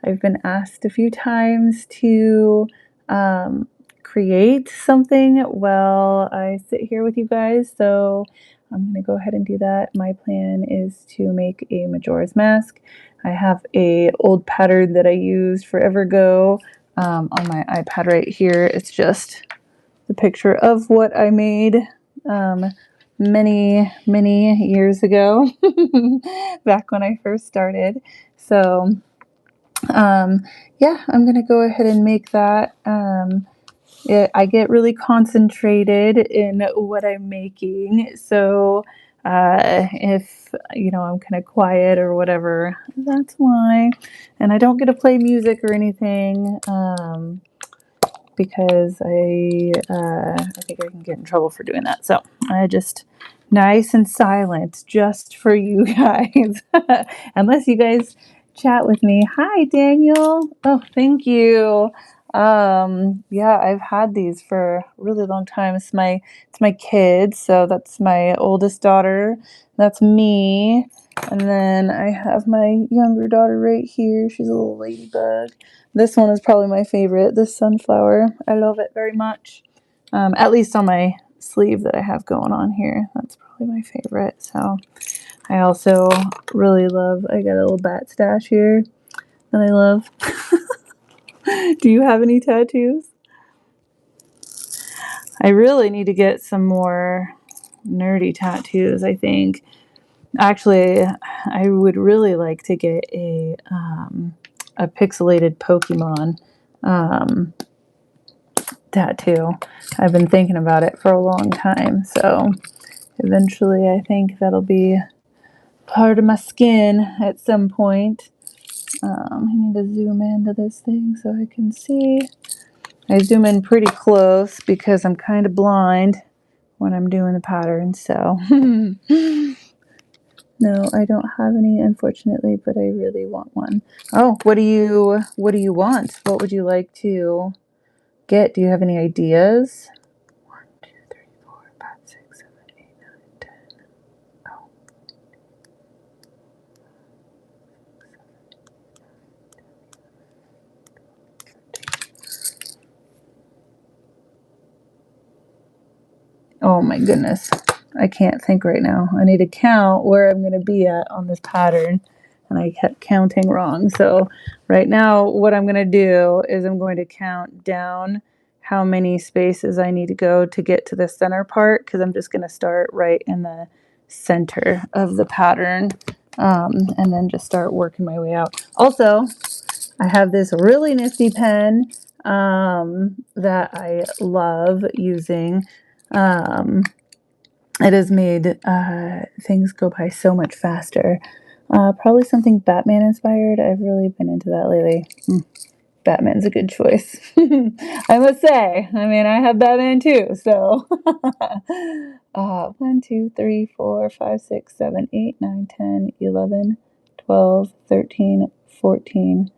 I've been asked a few times to create something while I sit here with you guys, so I'm gonna go ahead and do that. My plan is to make a Majora's Mask. I have a old pattern that I used forever ago on my iPad right here. It's just the picture of what I made many years ago, back when I first started. So yeah, I'm gonna go ahead and make that. I get really concentrated in what I'm making, so if I'm kind of quiet or whatever, that's why. And I don't get to play music or anything because I think I can get in trouble for doing that. So I just nice and silent just for you guys, unless you guys chat with me. Hi, Daniel. Oh, thank you. Yeah, I've had these for a really long time. It's my kids. So that's my oldest daughter. That's me. And then I have my younger daughter right here. She's a little ladybug. This one is probably my favorite, this sunflower. I love it very much. At least on my sleeve that I have going on here. That's probably my favorite. So I also really love, I got a little bat stash here that I love. Do you have any tattoos? I really need to get some more nerdy tattoos, I think. Actually, I would really like to get a pixelated Pokemon tattoo. I've been thinking about it for a long time, so eventually I think that'll be part of my skin at some point. I need to zoom into this thing so I can see. I zoom in pretty close because I'm kind of blind when I'm doing the pattern, so no, I don't have any, unfortunately, but I really want one. Oh, what do you want? What would you like to get? Do you have any ideas? 1, 2, 3, 4, 5, 6, 7, 8, 9, 10. Oh. Oh my goodness. I can't think right now. I need to count where I'm going to be at on this pattern. And I kept counting wrong. So right now what I'm going to do is I'm going to count down how many spaces I need to go to get to the center part, because I'm just going to start right in the center of the pattern and then just start working my way out. Also, I have this really nifty pen that I love using. It has made things go by so much faster. Probably something Batman inspired. I've really been into that lately. Batman's a good choice. I must say. I mean, I have Batman too, so 1, 2, 3, 4, 5, 6, 7, 8, 9, 10, 11, 12, 13, 14,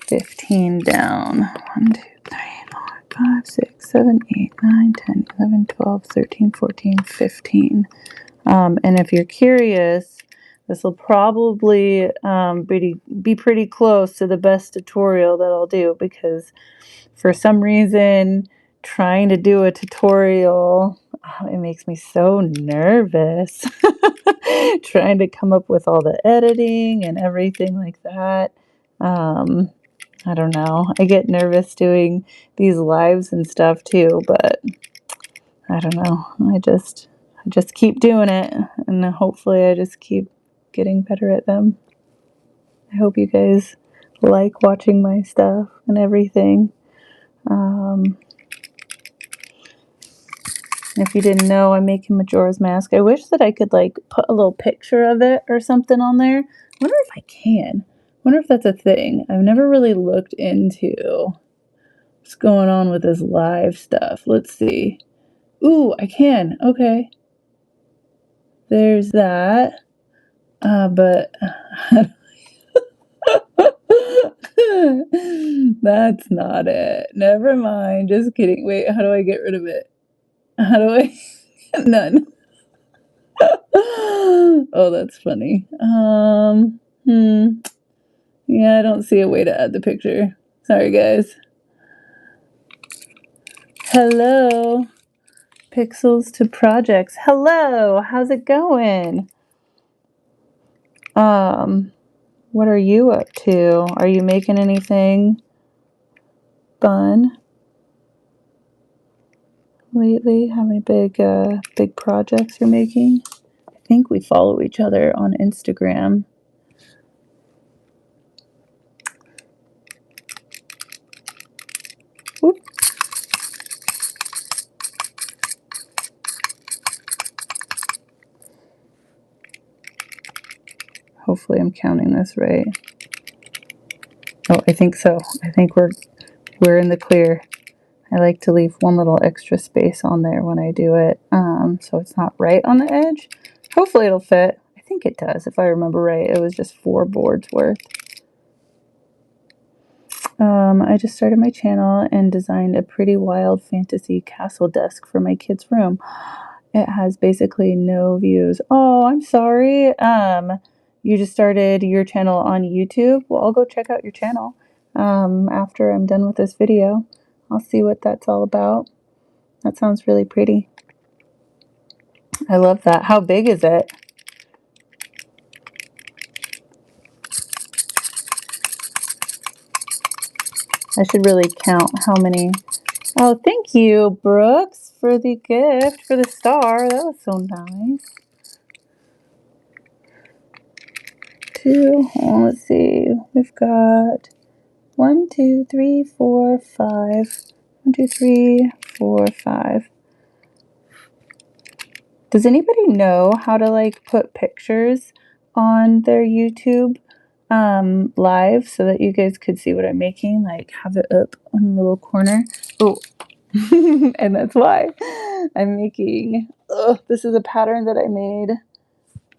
15 down. 1, 2, 3, 4, 5, 6, 7, 8, 9, 10, 11, 12, 13, 14, 15. And if you're curious, this will probably be pretty close to the best tutorial that I'll do, because for some reason, trying to do a tutorial, it makes me so nervous. Trying to come up with all the editing and everything like that. I don't know. I get nervous doing these lives and stuff too, but I don't know. I just keep doing it, and hopefully I just keep getting better at them. I hope you guys like watching my stuff and everything. If you didn't know, I'm making Majora's Mask. I wish that I could like put a little picture of it or something on there. Wonder if I can. Wonder if that's a thing. I've never really looked into what's going on with this live stuff. Let's see. Ooh, I can. Okay. There's that. But that's not it. Never mind. Just kidding. Wait, how do I get rid of it? How do I? None. Oh, that's funny. Yeah, I don't see a way to add the picture. Sorry, guys. Hello. Pixels to projects. Hello. How's it going? What are you up to? Are you making anything fun lately? How many big projects you're making? I think we follow each other on Instagram. Whoop. Hopefully I'm counting this right. Oh, I think so. I think we're in the clear. I like to leave one little extra space on there when I do it, so it's not right on the edge. Hopefully it'll fit. I think it does, if I remember right. It was just 4 boards worth. I just started my channel and designed a pretty wild fantasy castle desk for my kid's room. It has basically no views. Oh, I'm sorry. You just started your channel on YouTube? Well, I'll go check out your channel after I'm done with this video. I'll see what that's all about. That sounds really pretty. I love that. How big is it? I should really count how many. Oh, thank you, Brooks, for the gift, for the star. That was so nice. 2. Oh, let's see. We've got 1, 2, 3, 4, 5. 1, 2, 3, 4, 5. Does anybody know how to like put pictures on their YouTube live so that you guys could see what I'm making? Like have it up on the little corner. Oh, and that's why I'm making. This is a pattern that I made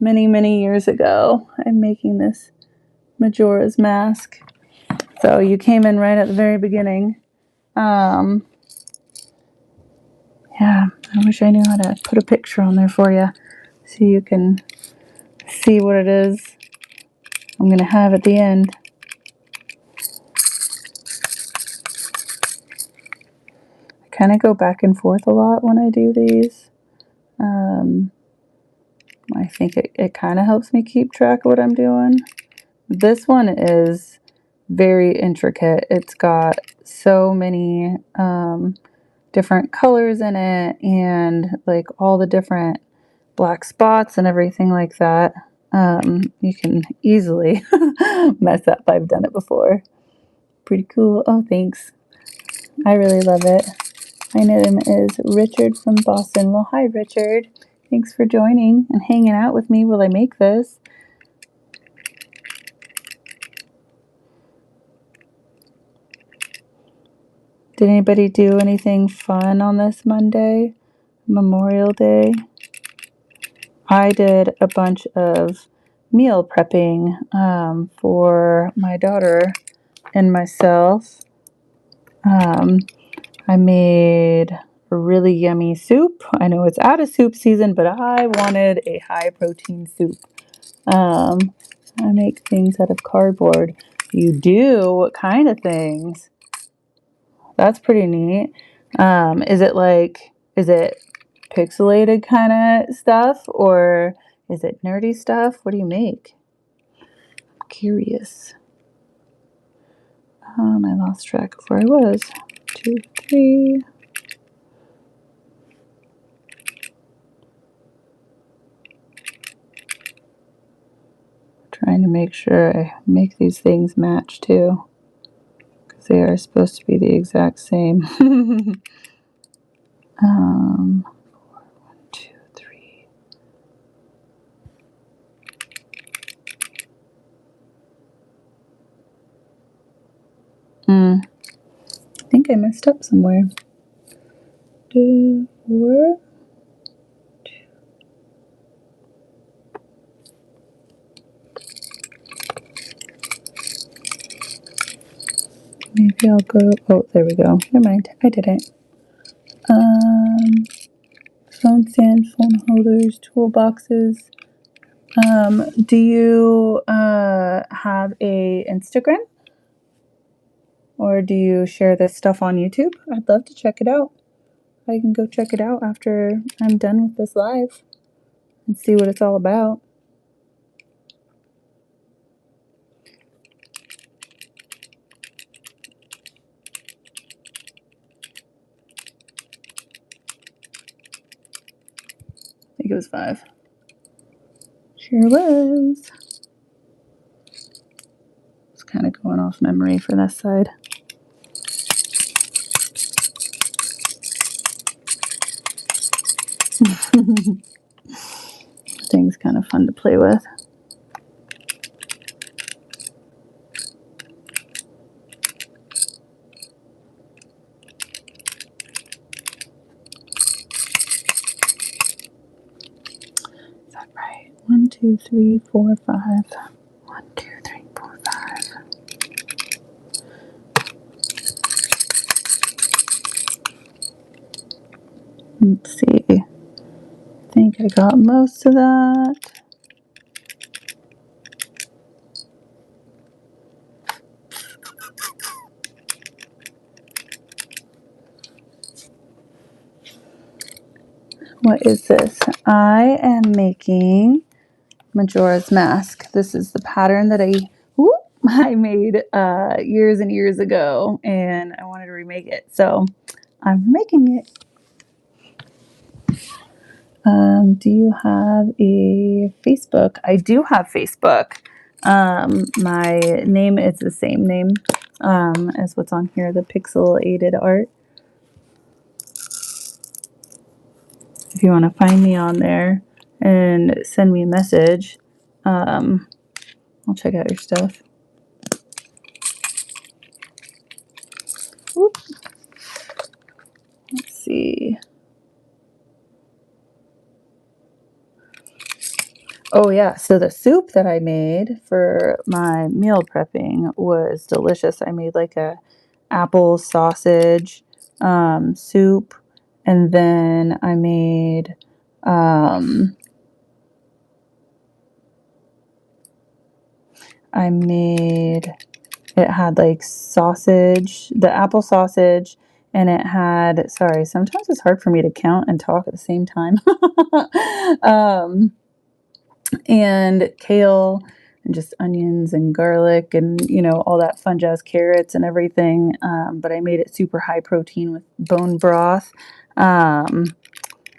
many years ago. I'm making this Majora's mask. So you came in right at the very beginning. Yeah, I wish I knew how to put a picture on there for you so you can see what it is I'm going to have at the end. I kind of go back and forth a lot when I do these. I think it kind of helps me keep track of what I'm doing. This one is very intricate. It's got so many different colors in it and like all the different black spots and everything like that. You can easily mess up. I've done it before. Pretty cool. Oh, thanks. I really love it. My name is Richard from Boston. Well, hi, Richard. Thanks for joining and hanging out with me while I make this. Did anybody do anything fun on this Monday, Memorial Day? I did a bunch of meal prepping for my daughter and myself. I made a really yummy soup. I know it's out of soup season, but I wanted a high protein soup. I make things out of cardboard. You do? What kind of things? That's pretty neat. Is it pixelated kind of stuff or is it nerdy stuff? What do you make? I'm curious. I lost track of where I was. 2, 3. Trying to make sure I make these things match too, because they are supposed to be the exact same. 1, 2, 3. I think I messed up somewhere. 2, 4. Maybe I'll go. Oh, there we go. Never mind. I did it. Phone stand, phone holders, toolboxes, Do you have a Instagram? Or do you share this stuff on YouTube? I'd love to check it out. I can go check it out after I'm done with this live and see what it's all about. I think it was 5. Sure was. It's kind of going off memory for this side. Thing's kind of fun to play with. Is that right? 1, 2, 3, 4, 5. 1, 2, 3, 4, 5. Let's see. I think I got most of that. What is this? I am making Majora's Mask. This is the pattern that I made years and years ago, and I wanted to remake it, so I'm making it. Do you have a Facebook? I do have Facebook. My name is the same name as what's on here, the pixel aided art. If you want to find me on there and send me a message, I'll check out your stuff. Whoop. Let's see. Oh yeah, so the soup that I made for my meal prepping was delicious. I made like a apple sausage soup, and then I made it had like sausage, the apple sausage, and it had, sorry, sometimes it's hard for me to count and talk at the same time. And kale and just onions and garlic and, you know, all that fun jazz, carrots and everything. But I made it super high protein with bone broth. And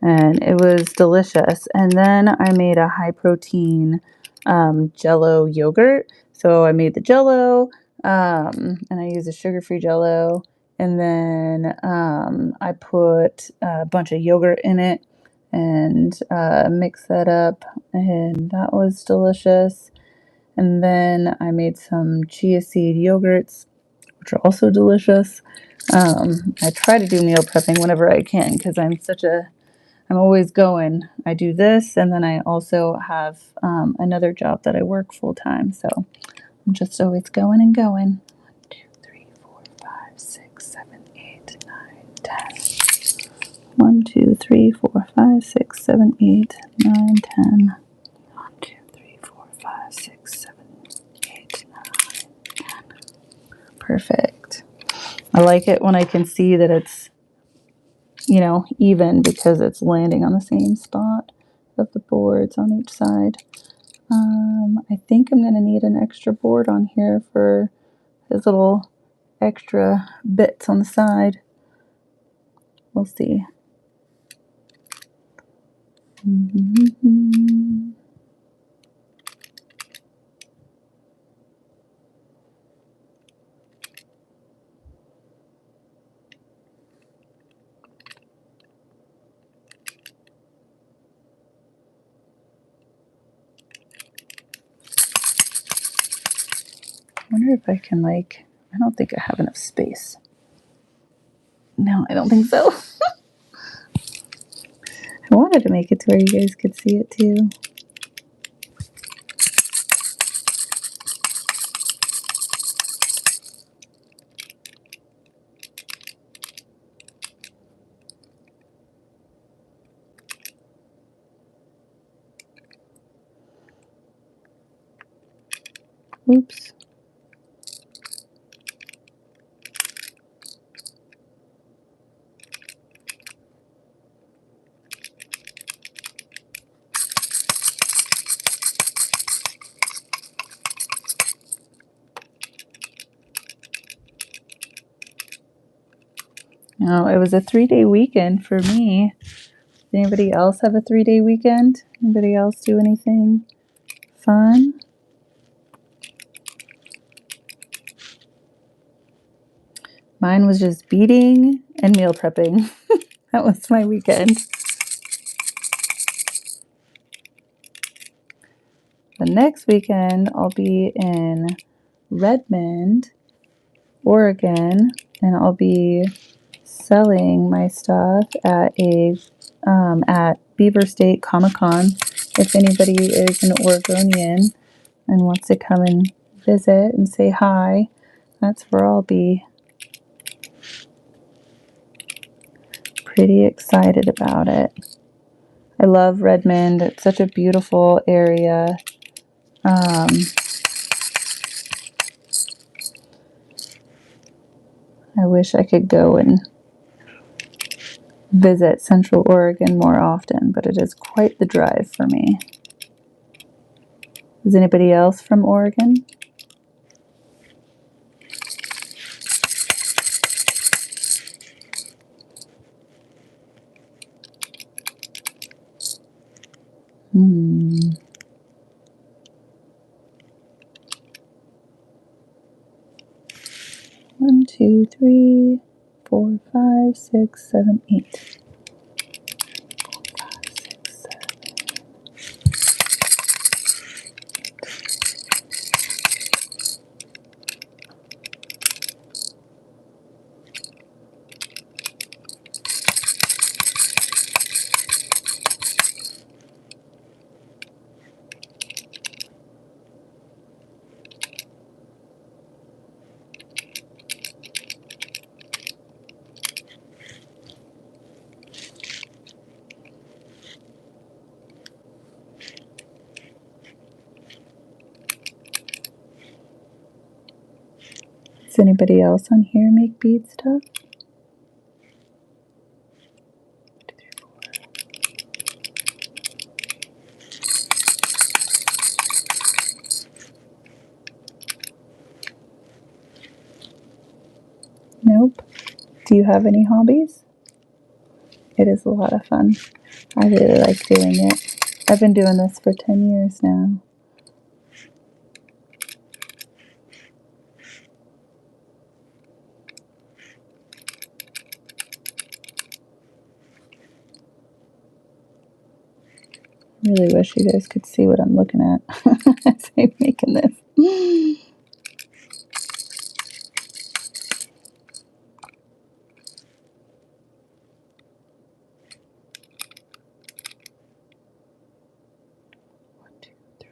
it was delicious. And then I made a high protein Jello yogurt. So I made the Jello, and I used a sugar-free Jello. And then I put a bunch of yogurt in it and mixed that up, and that was delicious. And then I made some chia seed yogurts, which are also delicious. I try to do meal prepping whenever I can because I'm always going. I do this, and then I also have another job that I work full time. So I'm just always going and going. 1, 2, 3, 4, 5, 6, 7, 8, 9, 10. 1, 2, 3, 4, 5, 6, 7, 8, 9, 10. 1, 2, 3, 4, 5, 6, 7, 8, 9, 10. Perfect. I like it when I can see that it's, you know, even because it's landing on the same spot of the boards on each side. I think I'm going to need an extra board on here for his little extra bits on the side. We'll see. I wonder if I can, like, I don't think I have enough space. No, I don't think so. I wanted to make it to where you guys could see it too. Oops. Oh, it was a 3-day weekend for me. Did anybody else have a 3-day weekend? Anybody else do anything fun? Mine was just beading and meal prepping. That was my weekend. The next weekend, I'll be in Redmond, Oregon, and I'll be selling my stuff at at Beaver State Comic-Con. If anybody is an Oregonian and wants to come and visit and say hi, that's where I'll be. Pretty excited about it. I love Redmond. It's such a beautiful area. I wish I could go and visit Central Oregon more often, but it is quite the drive for me. Is anybody else from Oregon? One, two, three, 4, 5, 6, 7, 8. 4, 5, 6, 7. Does anybody else on here make bead stuff? Nope. Do you have any hobbies? It is a lot of fun. I really like doing it. I've been doing this for 10 years now. Really wish you guys could see what I'm looking at as I'm making this. 1, 2, 3.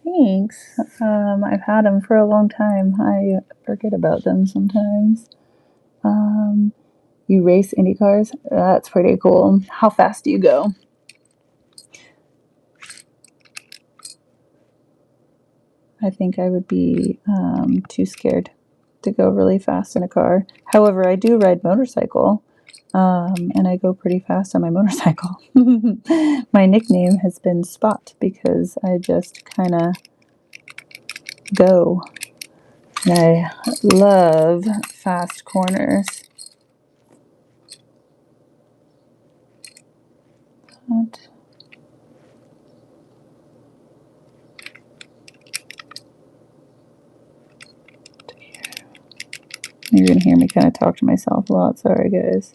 Thanks. I've had them for a long time. I forget about them sometimes. You race Indy cars? That's pretty cool. How fast do you go? I think I would be too scared to go really fast in a car. However, I do ride motorcycle, and I go pretty fast on my motorcycle. My nickname has been Spot because I just kind of go. And I love fast corners. What? You're going to hear me kind of talk to myself a lot. Sorry, guys.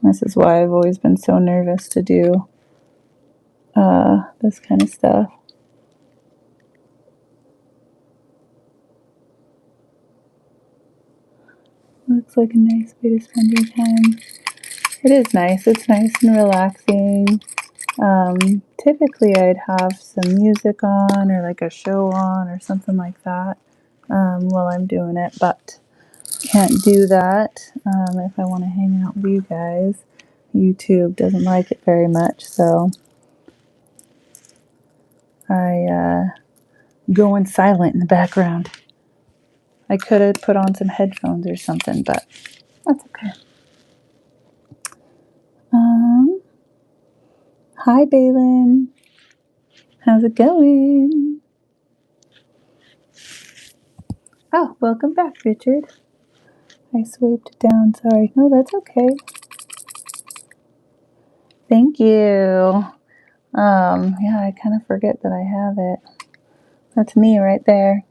This is why I've always been so nervous to do this kind of stuff. Looks like a nice way to spend your time. It is nice. It's nice and relaxing. Typically I'd have some music on or like a show on or something like that. while I'm doing it, but can't do that if I want to hang out with you guys. YouTube doesn't like it very much, so I going silent in the background. I could have put on some headphones or something, but that's okay. Hi, Balin. How's it going? Oh, welcome back, Richard. I swiped it down, sorry. No, that's okay. Thank you. Yeah, I kind of forget that I have it. That's me right there.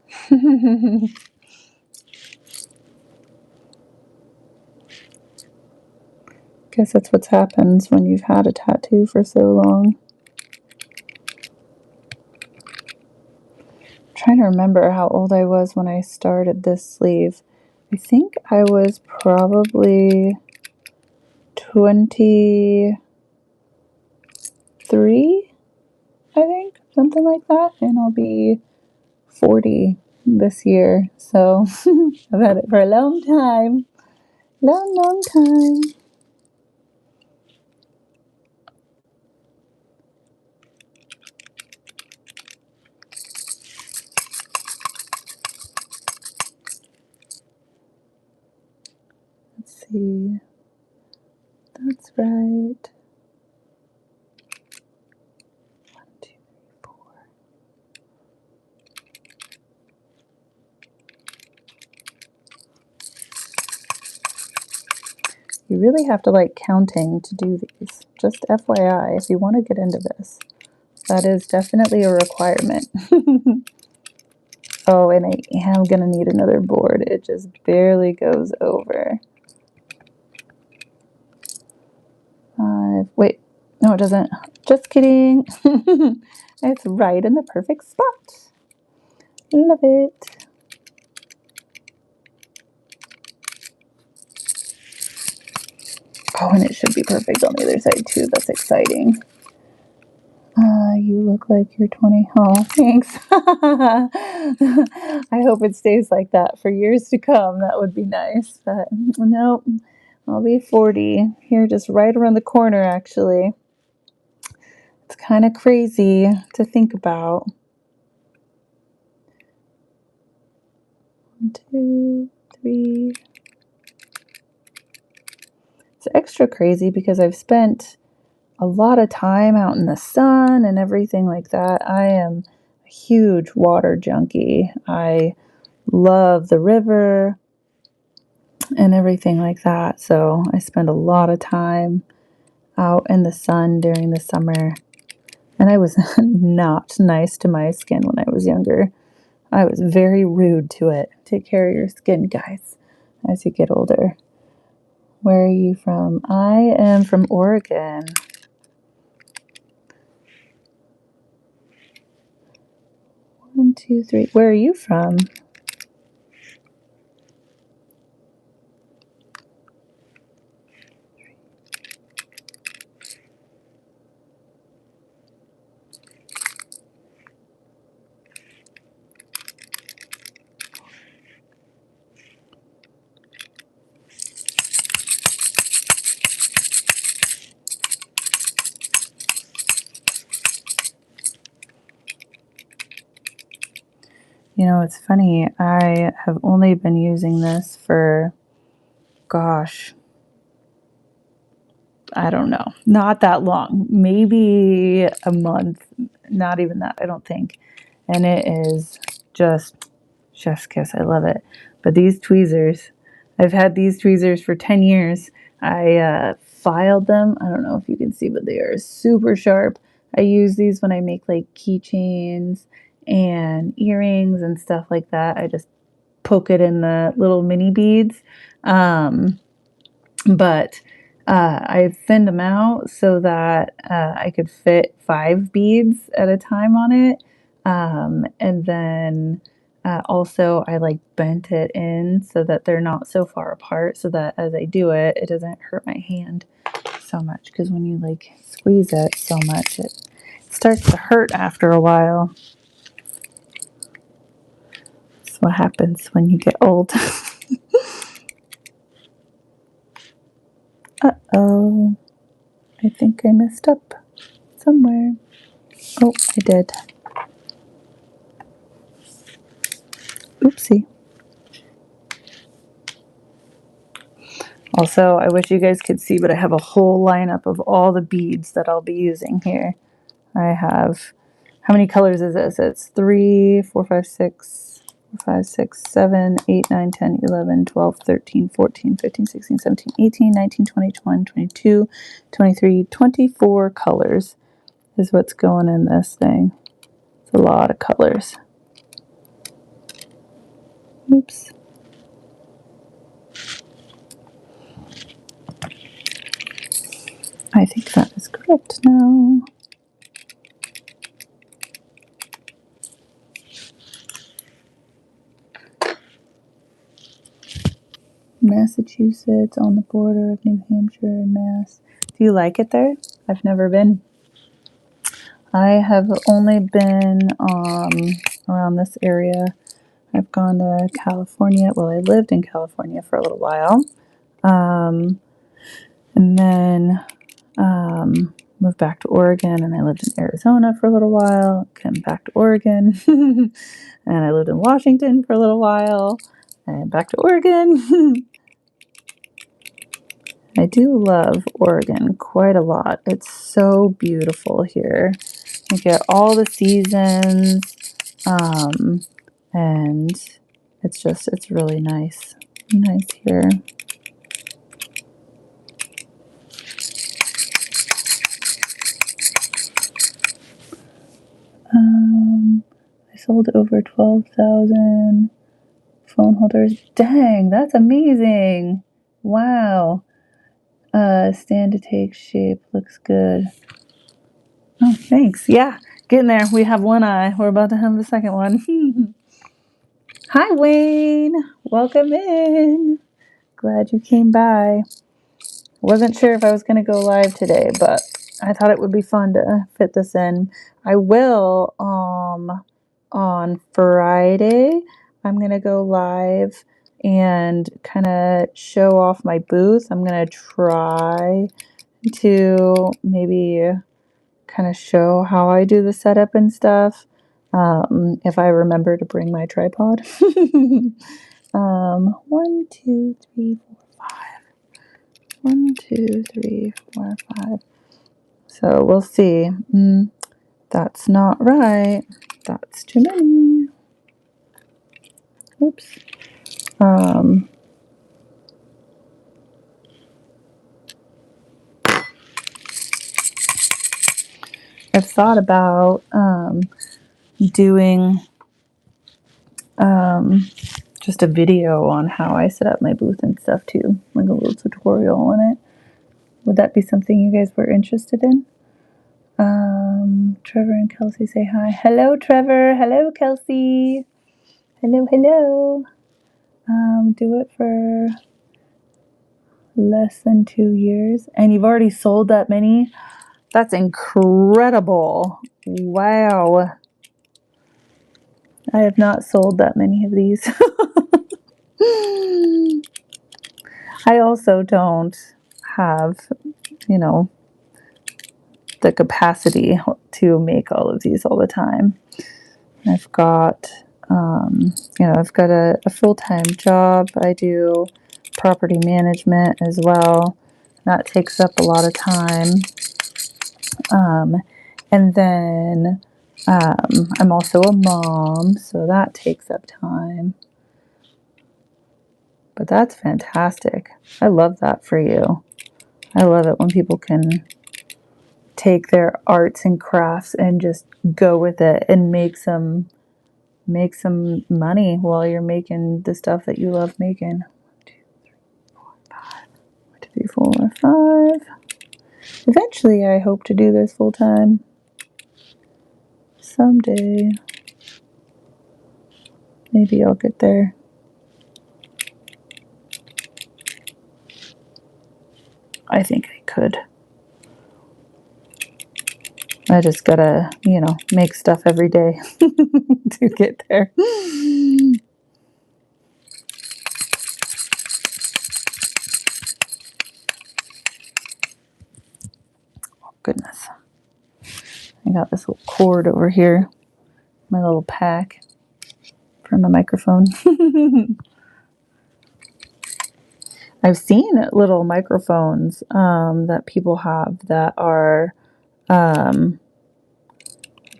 Guess that's what happens when you've had a tattoo for so long. I'm trying to remember how old I was when I started this sleeve. I think I was probably 23, I think, something like that, and I'll be 40 this year, so I've had it for a long time. Long time. Let's see. That's right. 1, 2, 4. You really have to like counting to do these. Just FYI, if you want to get into this, that is definitely a requirement. Oh, and I am going to need another board. It just barely goes over. 5. Wait, no, it doesn't. Just kidding. It's right in the perfect spot. Love it. Oh, and it should be perfect on the other side too. That's exciting. You look like you're 20. Oh, thanks. I hope it stays like that for years to come. That would be nice. But nope, I'll be 40 here, just right around the corner, actually. It's kind of crazy to think about. 1, 2, 3. It's extra crazy because I've spent a lot of time out in the sun and everything like that. I am a huge water junkie. I love the river and everything like that. So I spend a lot of time out in the sun during the summer. And I was not nice to my skin when I was younger. I was very rude to it. Take care of your skin, guys, as you get older. Where are you from? I am from Oregon. 1, 2, 3. Where are you from? You know, it's funny. I have only been using this for, gosh, I don't know, not that long, maybe a month, not even that, I don't think. And it is just chef's kiss. I love it. But these tweezers, I've had these tweezers for 10 years. I filed them. I don't know if you can see, but they are super sharp. I use these when I make like keychains and earrings and stuff like that. I just poke it in the little mini beads. But I thinned them out so that I could fit 5 beads at a time on it. And then also I like bent it in so that they're not so far apart, so that as I do it, it doesn't hurt my hand so much. Because when you like squeeze it so much, it starts to hurt after a while. That's what happens when you get old. Uh-oh. I think I messed up somewhere. Oh, I did. Oopsie. Also, I wish you guys could see, but I have a whole lineup of all the beads that I'll be using here. I have, how many colors is this? It's 3, 4, 5, 6, 5, 6, 7, 8, 9, 10, 11, 12, 13, 14, 15, 16, 17, 18, 19, 20, 21, 22, 23, 24 colors is what's going in this thing. It's a lot of colors. Oops. I think that is correct now. Massachusetts on the border of New Hampshire and Mass. Do you like it there? I've never been. I have only been around this area. I've gone to California. Well, I lived in California for a little while. And then moved back to Oregon, and I lived in Arizona for a little while. Came back to Oregon. And I lived in Washington for a little while. And back to Oregon. I do love Oregon quite a lot. It's so beautiful here. You get all the seasons, and it's really nice here. I sold over 12,000 phone holders. Dang, that's amazing. Wow. Stand to take shape. Looks good. Oh, thanks. Yeah, getting there. We have one eye. We're about to have the second one. Hi, Wayne. Welcome in. Glad you came by. Wasn't sure if I was going to go live today, but I thought it would be fun to fit this in. I will on Friday. I'm going to go live and kind of show off my booth. I'm going to try to maybe kind of show how I do the setup and stuff. If I remember to bring my tripod. 1, 2, 3, 4, 5. 1, 2, 3, 4, 5. So we'll see. That's not right. That's too many. Oops. I've thought about doing just a video on how I set up my booth and stuff too, like a little tutorial on it. Would that be something you guys were interested in? Trevor and Kelsey say hi. Hello, Trevor. Hello, Kelsey. Hello, hello. Do it for less than 2 years. And you've already sold that many? That's incredible. Wow. I have not sold that many of these. I also don't have, the capacity to make all of these all the time. I've got, I've got a full-time job. I do property management as well. That takes up a lot of time. And then I'm also a mom, so that takes up time. But that's fantastic. I love that for you. I love it when people can take their arts and crafts and just go with it and make some money while you're making the stuff that you love making. 1, 2, 3, 4, 5. 1, 2, 3, 4, 5. Eventually, I hope to do this full time. Someday. Maybe I'll get there. I think I could. I just gotta, make stuff every day to get there. goodness. I got this little cord over here. My little pack for my microphone. I've seen little microphones that people have that are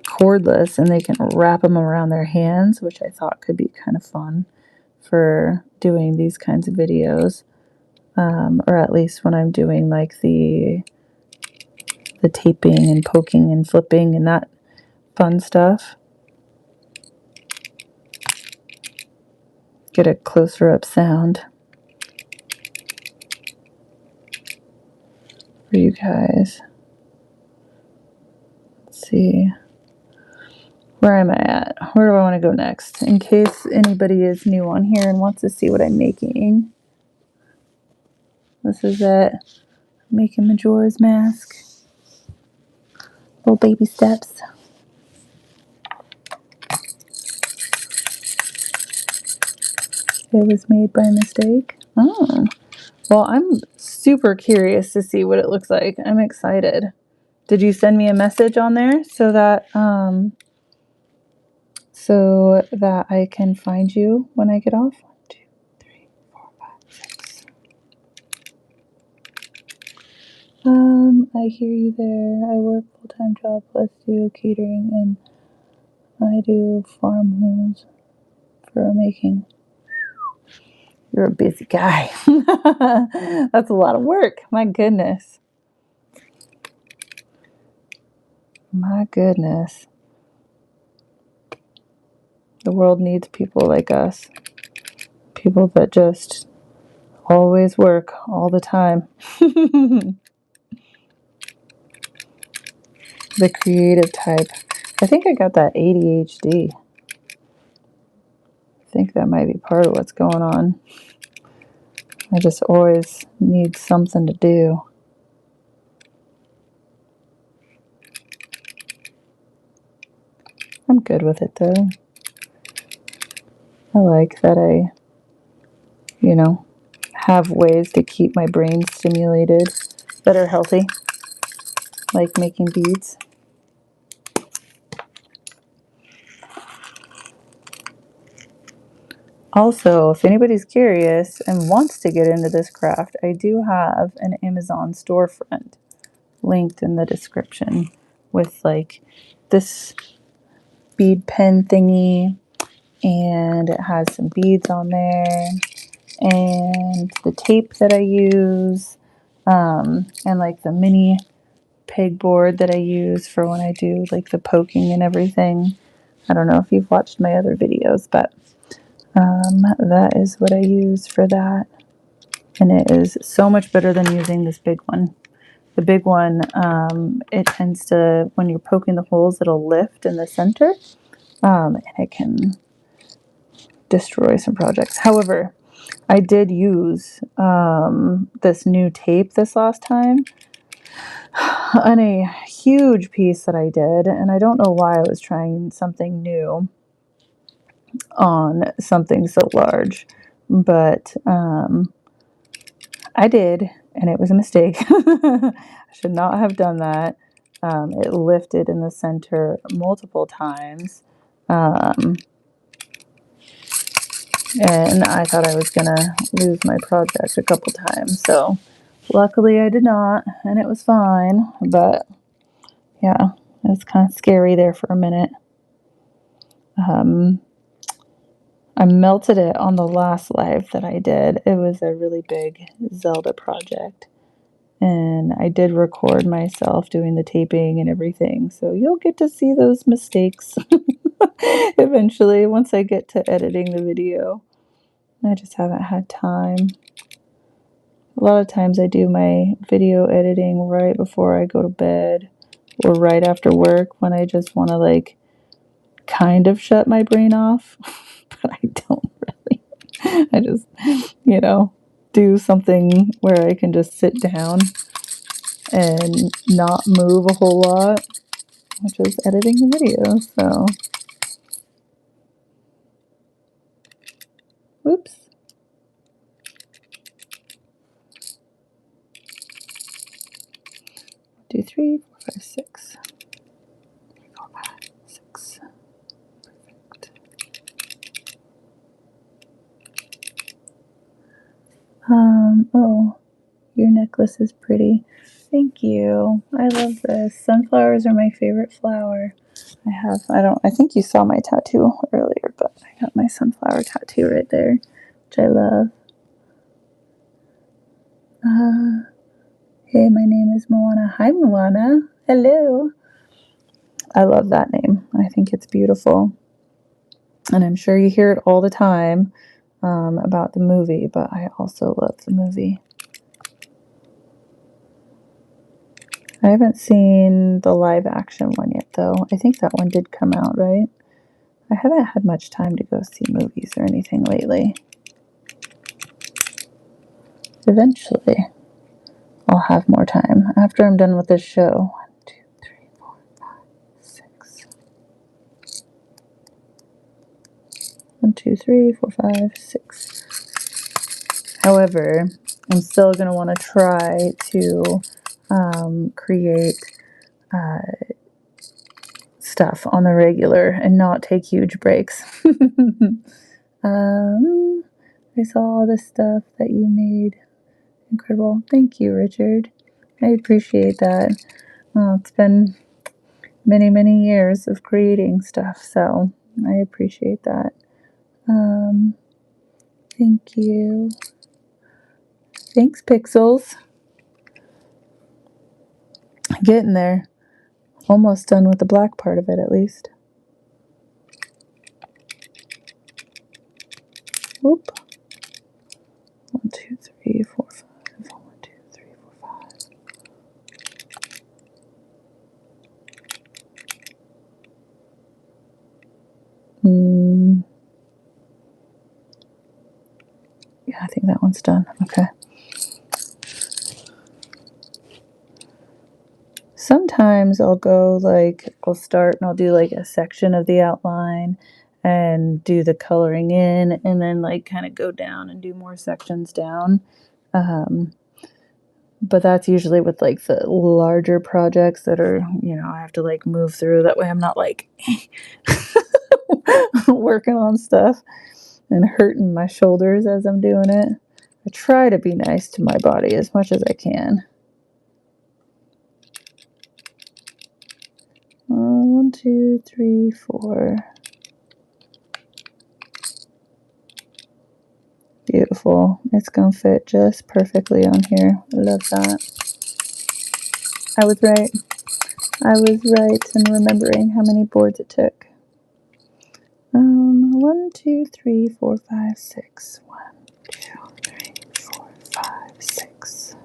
cordless, and they can wrap them around their hands, which I thought could be kind of fun for doing these kinds of videos, or at least when I'm doing like the taping and poking and flipping and that fun stuff. Get a closer up sound for you guys. Let's see. Where am I at? Where do I want to go next? In case anybody is new on here and wants to see what I'm making. This is it. Making Majora's Mask. Little baby steps. It was made by mistake. Oh. Well, I'm super curious to see what it looks like. I'm excited. Did you send me a message on there so that I can find you when I get off? 1, 2, 3, 4, 5, 6. I hear you there. I work full-time job plus do catering, and I do farm holes for making. You're a busy guy. That's a lot of work. My goodness. My goodness. The world needs people like us. People that just always work all the time. The creative type. I think I got that ADHD. I think that might be part of what's going on. I just always need something to do. I'm good with it though. I like that I, have ways to keep my brain stimulated that are healthy, like making beads. Also, if anybody's curious and wants to get into this craft, I do have an Amazon storefront linked in the description with like this bead pen thingy, and it has some beads on there, and the tape that I use, and like the mini pegboard that I use for when I do like the poking and everything. I don't know if you've watched my other videos, but that is what I use for that. And it is so much better than using this big one. The big one, it tends to, when you're poking the holes, it'll lift in the center, and it can destroy some projects. However, I did use this new tape this last time on a huge piece that I did, and I don't know why I was trying something new on something so large, but I did, and it was a mistake. I should not have done that. It lifted in the center multiple times, and I thought I was gonna lose my project a couple times, so luckily I did not, and it was fine. But yeah, it was kind of scary there for a minute. I melted it on the last live that I did. It was a really big Zelda project, and I did record myself doing the taping and everything, so you'll get to see those mistakes eventually once I get to editing the video. I just haven't had time. A lot of times I do my video editing right before I go to bed or right after work, when I just want to like kind of shut my brain off, but I don't really. I just, do something where I can just sit down and not move a whole lot, which is editing the video. So, whoops. 2, 3, 5, 6. 3, 4, 5, 6. Perfect. Oh, your necklace is pretty. Thank you. I love this. Sunflowers are my favorite flower. I think you saw my tattoo earlier, but I got my sunflower tattoo right there, which I love. Hey, my name is Moana. Hi, Moana. Hello. I love that name. I think it's beautiful. And I'm sure you hear it all the time about the movie, but I also love the movie. I haven't seen the live action one yet, though. I think that one did come out, right? I haven't had much time to go see movies or anything lately. Eventually, I'll have more time after I'm done with this show. 1, 2, 3, 4, 5, 6. 1, 2, 3, 4, 5, 6. However, I'm still going to want to try to create stuff on the regular and not take huge breaks. I saw all the stuff that you made. Incredible. Thank you, Richard. I appreciate that. It's been many, many years of creating stuff, so I appreciate that. Thank you. Thanks, Pixels. Getting there. Almost done with the black part of it, at least. Whoop. 1, 2, 3, 4, 5. 1, 2, 3, 4, 5. Yeah, I think that one's done. Okay. Sometimes I'll start and I'll do like a section of the outline and do the coloring in, and then like kind of go down and do more sections down. But that's usually with like the larger projects that are, I have to like move through. That way I'm not like working on stuff and hurting my shoulders as I'm doing it. I try to be nice to my body as much as I can. 1, 2, 3, 4. Beautiful. It's gonna fit just perfectly on here. I love that. I was right. I was right in remembering how many boards it took. 1, 2, 3, 4, 5, 6. 1, 2, 3, 4, 5, 6.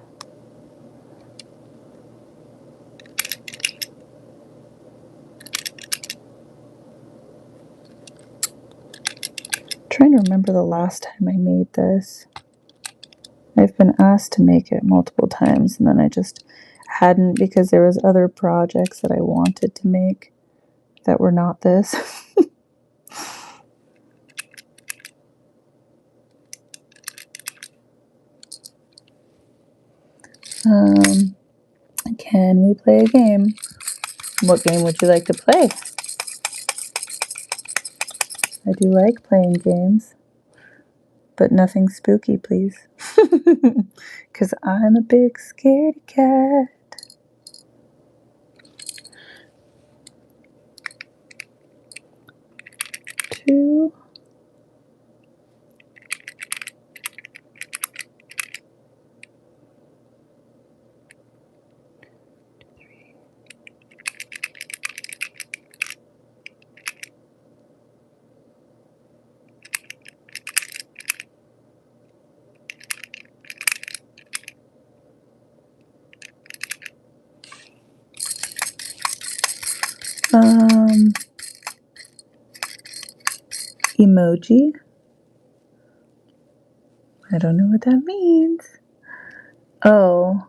Trying to remember the last time I made this. I've been asked to make it multiple times, and then I just hadn't because there was other projects that I wanted to make that were not this. Can we play a game? What game would you like to play? I do like playing games, but nothing spooky, please. Because I'm a big scaredy cat. 2. Emoji. I don't know what that means. Oh,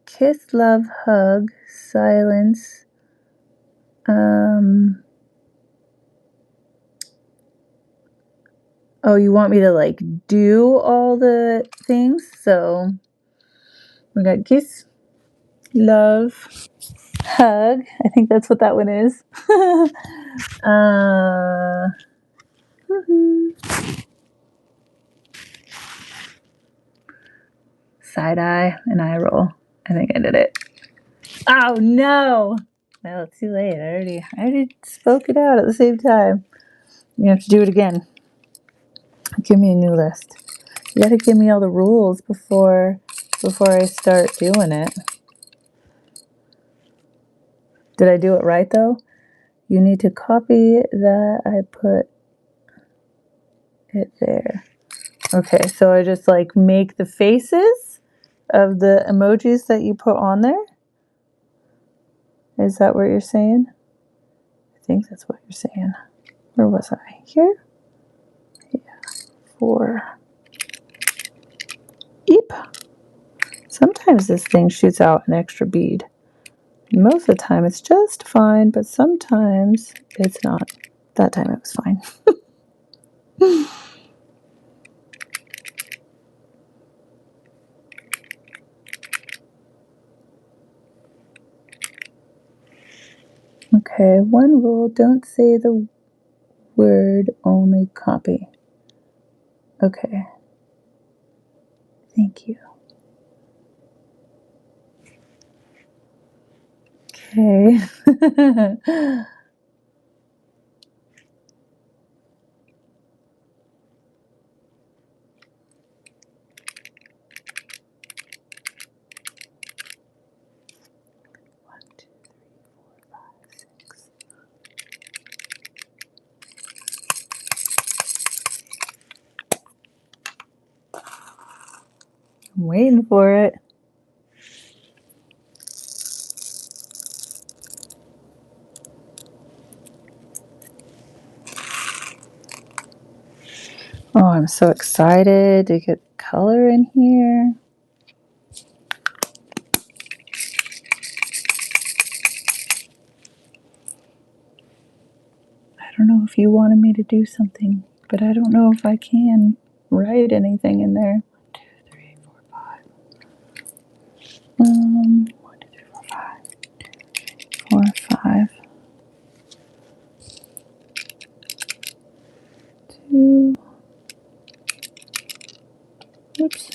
kiss, love, hug, silence. Oh, you want me to like do all the things? So we got kiss, love, hug. I think that's what that one is. Side eye and eye roll. I think I did it. Oh no! Well, it's too late. I already spoke it out at the same time. You have to do it again. Give me a new list. You gotta give me all the rules before I start doing it. Did I do it right though? You need to copy that. I put it there. Okay, so I just like make the faces of the emojis that you put on there? Is that what you're saying? I think that's what you're saying. Where was I? Here? Yeah. 4. Eep. Sometimes this thing shoots out an extra bead. Most of the time it's just fine, but sometimes it's not. That time it was fine. Okay, one rule, don't say the word, only copy. Okay. Thank you. Okay. 6. I'm waiting for it. Oh, I'm so excited to get color in here. I don't know if you wanted me to do something, but I don't know if I can write anything in there. 1, 2, 3, 4, 5. 1, 2, 3, 4, 5. 4, 5. 2. Oops.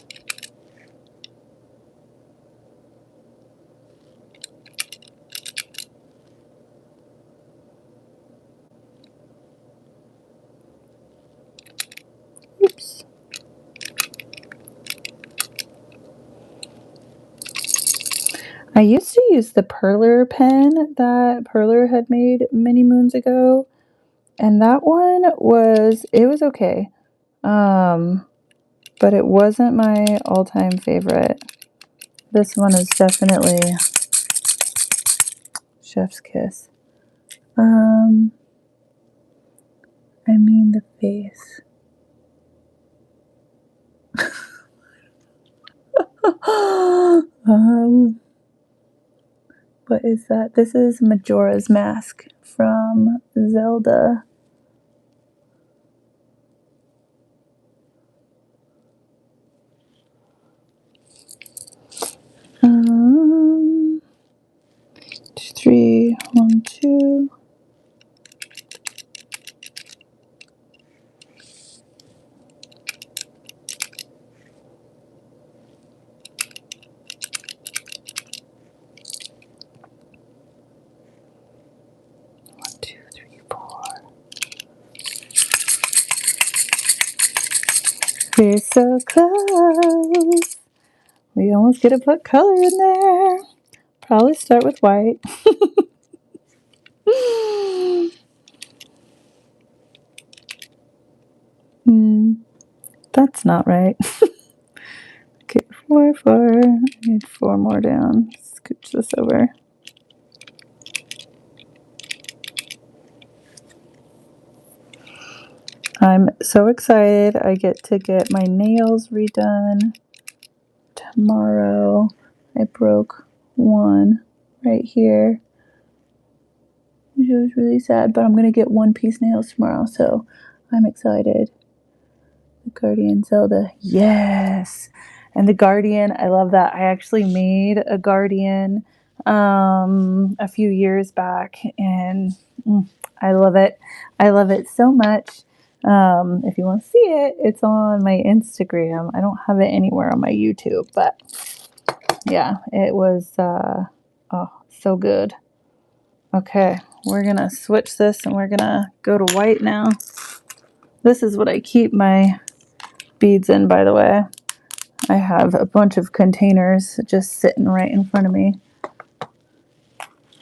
Oops. I used to use the Perler pen that Perler had made many moons ago, and that one was okay. But it wasn't my all-time favorite. This one is definitely chef's kiss. I mean the face. What is that? This is Majora's Mask from Zelda. Um, 3, 1, 2. We're so close. We almost get to put color in there. Probably start with white. That's not right. Okay, 4, 4. I need 4 more down. Scooch this over. I'm so excited. I get to get my nails redone tomorrow. I broke one right here, which was really sad, but I'm going to get one-piece nails tomorrow, so I'm excited. The Guardian Zelda, yes! And the Guardian, I love that. I actually made a Guardian a few years back, and I love it. I love it so much. If you want to see it, it's on my Instagram. I don't have it anywhere on my YouTube, but yeah, it was oh, so good. Okay, we're gonna switch this and we're gonna go to white now. This is what I keep my beads in, by the way. I have a bunch of containers just sitting right in front of me.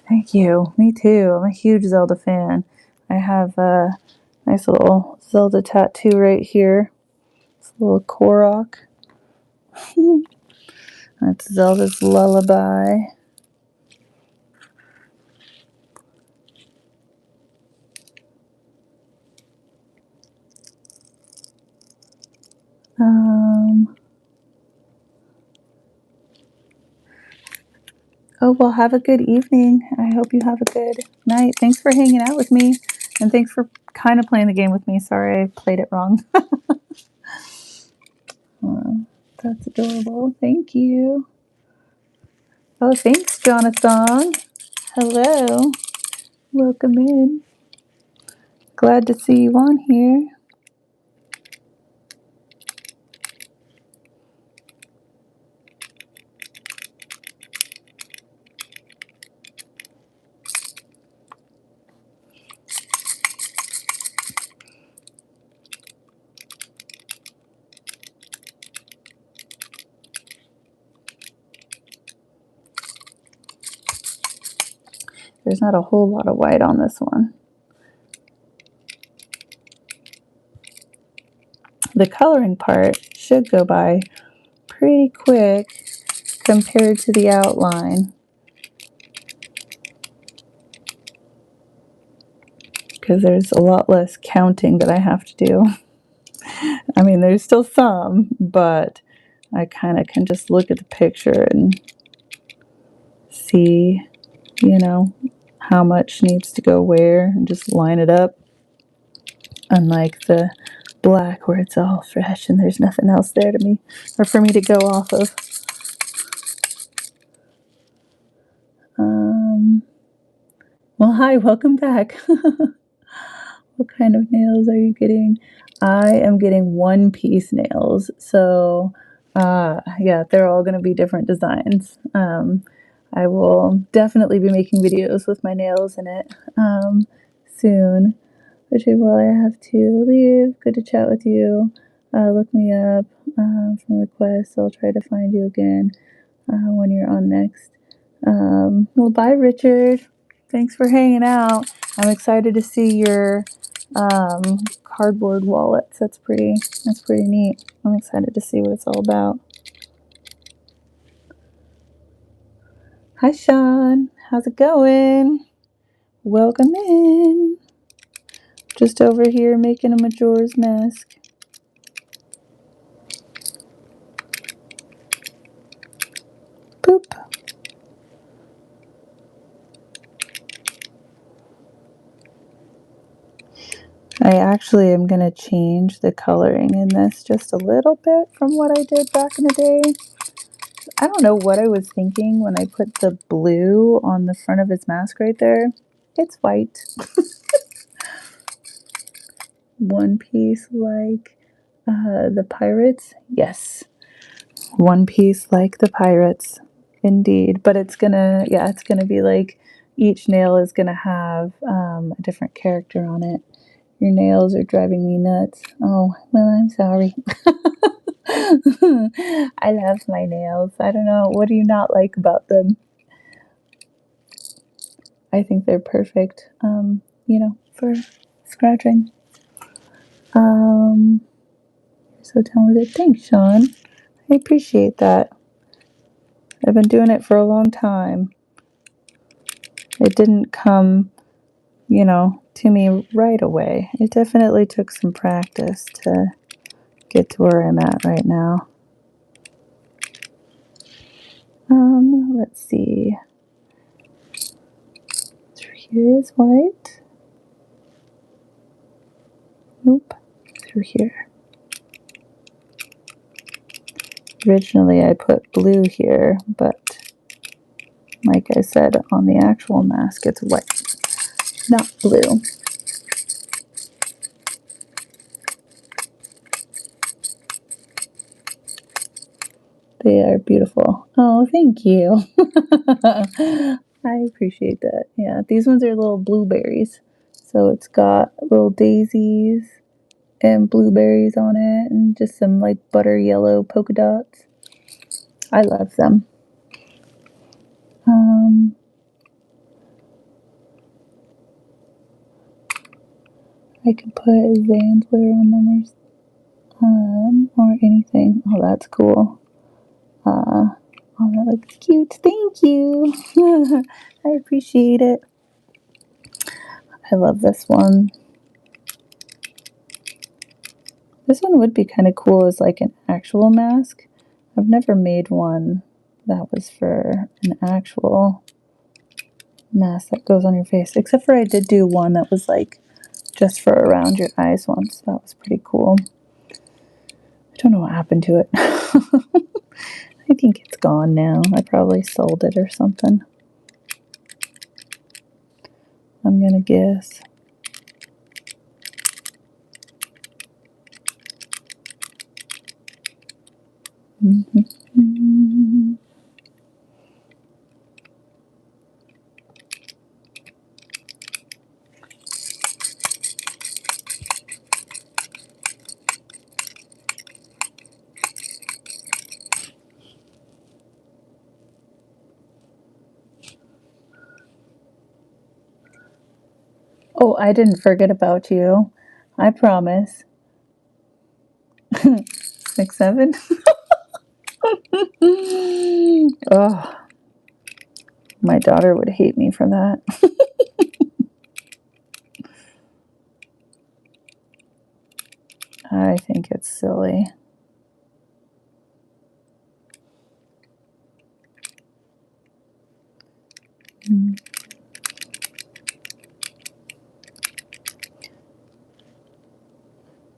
Thank you. Me too. I'm a huge Zelda fan. I have a nice little Zelda tattoo right here. It's a little Korok. That's Zelda's Lullaby. Oh, well, have a good evening. I hope you have a good night. Thanks for hanging out with me. And thanks for kind of playing the game with me. Sorry I played it wrong. That's adorable. Thank you. Oh, thanks, Jonathan. Hello. Welcome in. Glad to see you on here. There's not a whole lot of white on this one. The coloring part should go by pretty quick compared to the outline, because there's a lot less counting that I have to do. I mean, there's still some, but I kind of can just look at the picture and see, you know, how much needs to go where and just line it up. Unlike the black where it's all fresh and there's nothing else there to me or for me to go off of. Well, hi, welcome back. What kind of nails are you getting? I am getting one-piece nails. So, yeah, they're all going to be different designs. I will definitely be making videos with my nails in it soon. Which while I have to leave, good to chat with you. Look me up from requests. I'll try to find you again when you're on next. Well, bye, Richard. Thanks for hanging out. I'm excited to see your cardboard wallets. That's pretty neat. I'm excited to see what it's all about. Hi, Sean. How's it going? Welcome in. Just over here making a Majora's Mask. Boop. I actually am going to change the coloring in this just a little bit from what I did back in the day. I don't know what I was thinking when I put the blue on the front of his mask right there. It's white. One Piece like the pirates. Yes. One Piece like the pirates. Indeed. But it's gonna, yeah, it's gonna be like each nail is gonna have a different character on it. Your nails are driving me nuts. Oh, well, I'm sorry. I love my nails. I don't know. What do you not like about them? I think they're perfect, you know, for scratching. You're so talented. Thanks, Sean. I appreciate that. I've been doing it for a long time. It didn't come, you know, to me right away. It definitely took some practice to get to where I'm at right now. Let's see. Through here is white. Nope. Through here. Originally I put blue here, but like I said, on the actual mask it's white, not blue. They are beautiful. Oh, thank you. I appreciate that. Yeah, these ones are little blueberries. So it's got little daisies and blueberries on it and just some like butter yellow polka dots. I love them. I could put a Zandler on them or anything. Oh, that's cool. Oh, that looks cute. Thank you. I appreciate it. I love this one. This one would be kind of cool as like an actual mask. I've never made one that was for an actual mask that goes on your face, except for I did do one that was like just for around your eyes once. That was pretty cool. I don't know what happened to it. I think it's gone now. I probably sold it or something. I'm gonna guess. Oh, I didn't forget about you. I promise. 6, 7. Oh, my daughter would hate me for that. I think it's silly.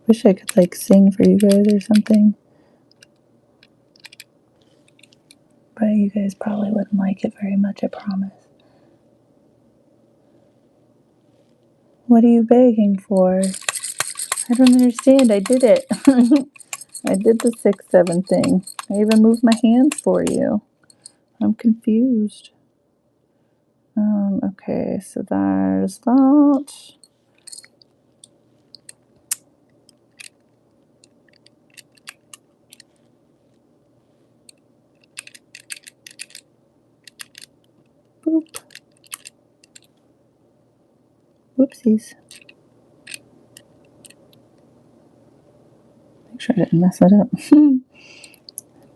Wish I could like sing for you guys or something. But you guys probably wouldn't like it very much, I promise. What are you begging for? I don't understand. I did it. I did the 6, 7 thing. I even moved my hands for you. I'm confused. Okay, so there's that. Boop. Whoopsies. Make sure I didn't mess it up.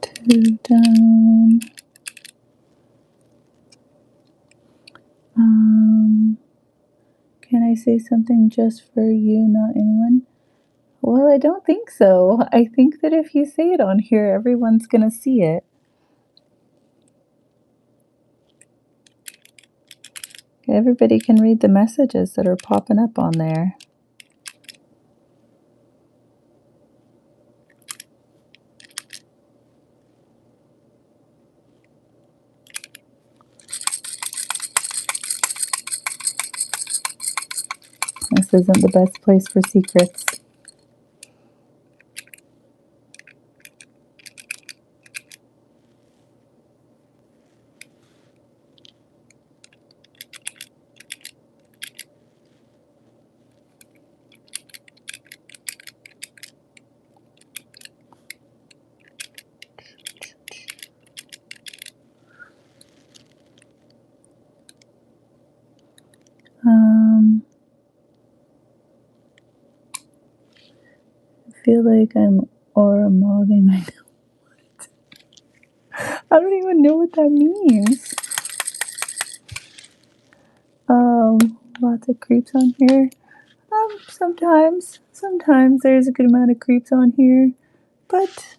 2 down. Can I say something just for you, not anyone? Well, I don't think so. I think that if you say it on here, everyone's gonna see it. Everybody can read the messages that are popping up on there. This isn't the best place for secrets. I feel like I'm aura-mogging right now. I don't even know what that means. Lots of creeps on here. Sometimes there's a good amount of creeps on here, but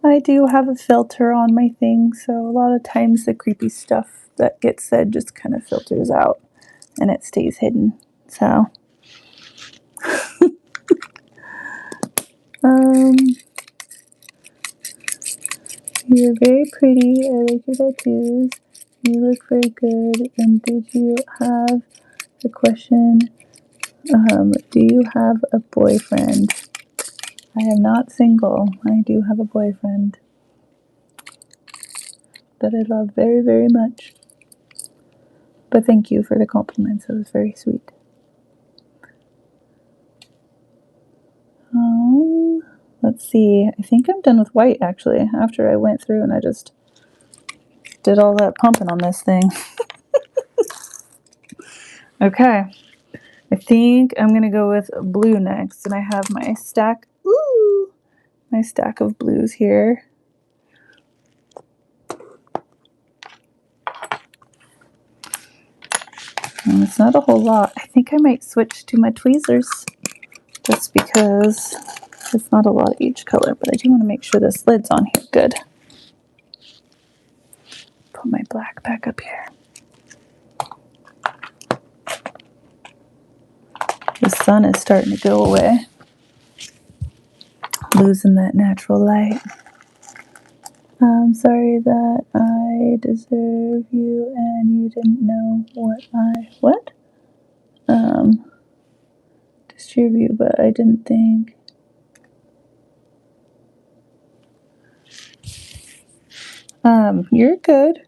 I do have a filter on my thing, so a lot of times the creepy stuff that gets said just kind of filters out and it stays hidden. So, You're very pretty. I like your tattoos. You look very good. And did you have a question? Do you have a boyfriend? I am not single. I do have a boyfriend that I love very, very much. But thank you for the compliments. It was very sweet. Let's see. I think I'm done with white, actually, after I went through and I just did all that pumping on this thing. Okay. I think I'm going to go with blue next. And I have my stack. Ooh! My stack of blues here. And it's not a whole lot. I think I might switch to my tweezers just because it's not a lot of each color, but I do want to make sure this lid's on here good. Put my black back up here. The sun is starting to go away, losing that natural light. I'm sorry that I deserve you and you didn't know what? Distribute, but I didn't think. You're good.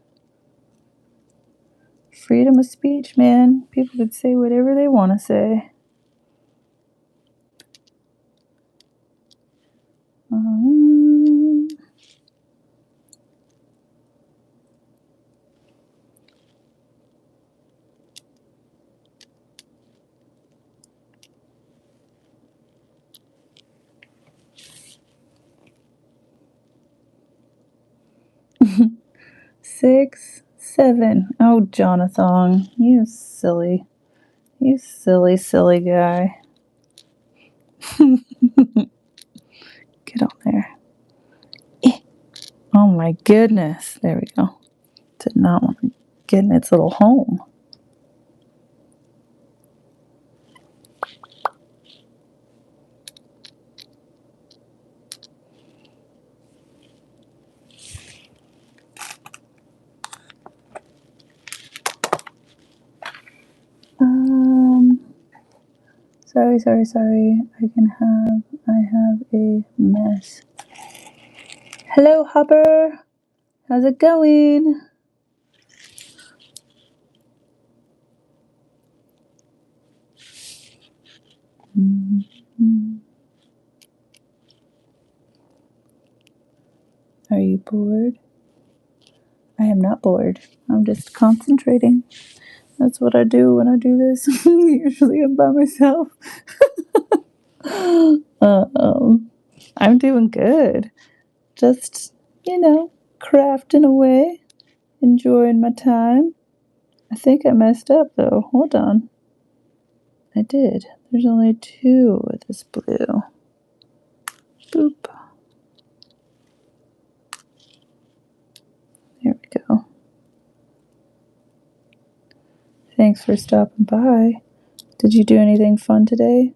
Freedom of speech, man. People could say whatever they want to say. 6, 7. Oh, Jonathan, you silly guy. Get on there. Oh my goodness. There we go. Did not want to get in its little home. Sorry. I have a mess. Hello, Hopper. How's it going? Are you bored? I am not bored. I'm just concentrating. That's what I do when I do this. Usually I'm by myself. I'm doing good. Just, crafting away, enjoying my time. I think I messed up though. Hold on. I did. There's only 2 with this blue. Boop. There we go. Thanks for stopping by. Did you do anything fun today?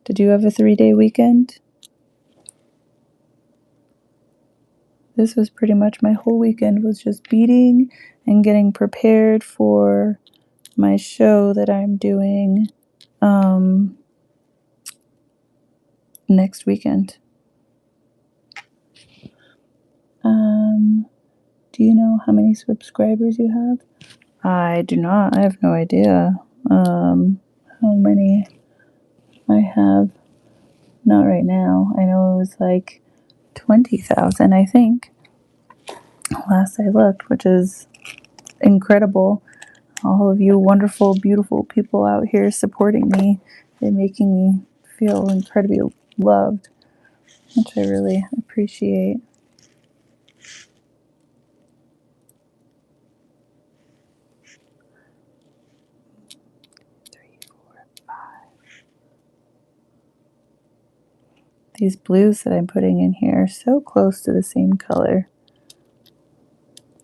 Did you have a 3-day weekend? This was pretty much my whole weekend, was just beading and getting prepared for my show that I'm doing next weekend. Do you know how many subscribers you have? I do not. I have no idea how many I have. Not right now. I know it was like 20,000, I think, last I looked, which is incredible. All of you wonderful, beautiful people out here supporting me and making me feel incredibly loved, which I really appreciate. These blues that I'm putting in here are so close to the same color.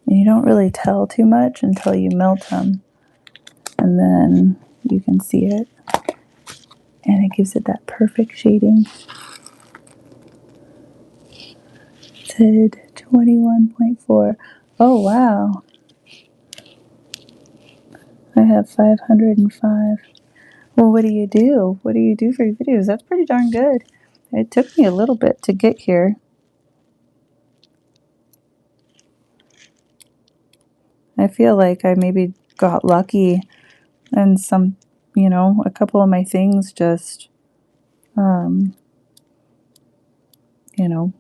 And you don't really tell too much until you melt them. And then you can see it. And it gives it that perfect shading. Ted, 21.4. Oh, wow. I have 505. Well, what do you do? What do you do for your videos? That's pretty darn good. It took me a little bit to get here. I feel like I maybe got lucky and some, you know, a couple of my things just, you know,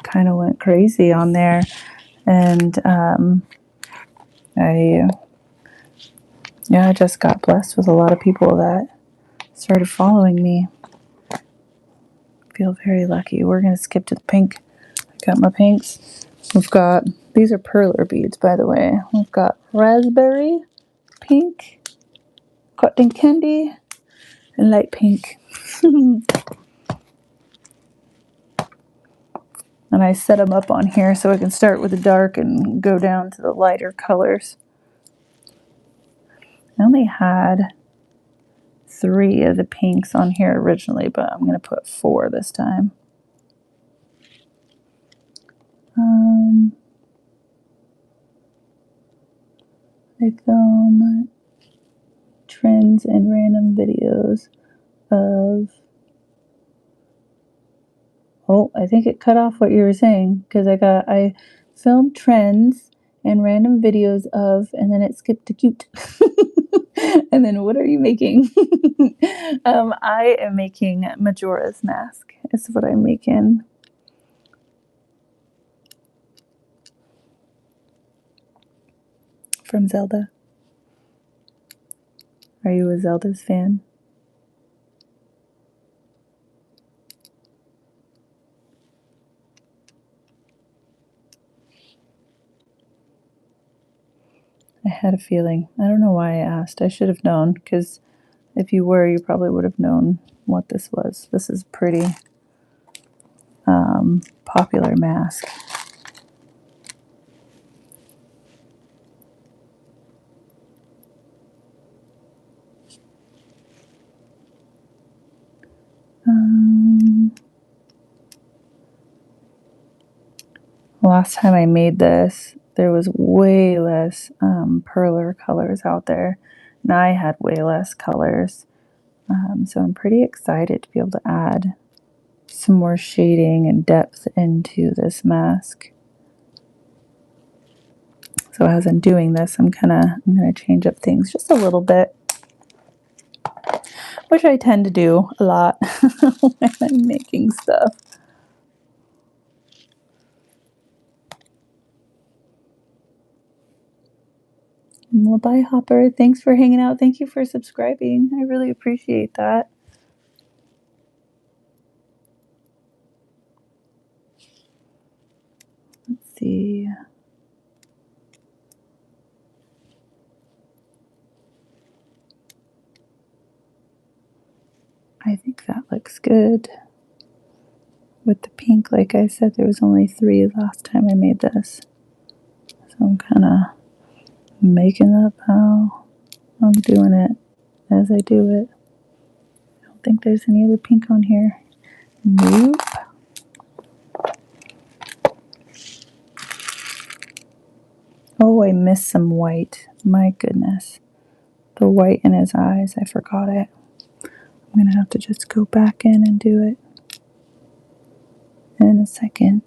kind of went crazy on there. And I just got blessed with a lot of people that started following me. Feel very lucky. We're going to skip to the pink. I got my pinks. We've got, these are Perler beads, by the way. We've got raspberry, pink, cotton candy, and light pink. And I set them up on here so I can start with the dark and go down to the lighter colors. I only had 3 of the pinks on here originally, but I'm going to put 4 this time. I film trends and random videos of... Oh, I think it cut off what you were saying, because I filmed trends and random videos of, and then it skipped to cute. And then what are you making? I am making Majora's Mask. Is what I'm making. From Zelda. Are you a Zelda's fan? I had a feeling. I don't know why I asked. I should have known, because if you were, you probably would have known what this was. This is pretty popular mask. Last time I made this, there was way less Perler colors out there, and I had way less colors. So I'm pretty excited to be able to add some more shading and depth into this mask. So as I'm doing this, I'm gonna change up things just a little bit, which I tend to do a lot when I'm making stuff. Well, bye, Hopper. Thanks for hanging out. Thank you for subscribing. I really appreciate that. Let's see. I think that looks good. With the pink, like I said, there was only 3 last time I made this. So I'm kind of making up how I'm doing it as I do it. I don't think there's any other pink on here. Nope. Oh, I missed some white. My goodness. The white in his eyes, I forgot it. I'm going to have to just go back in and do it in a second.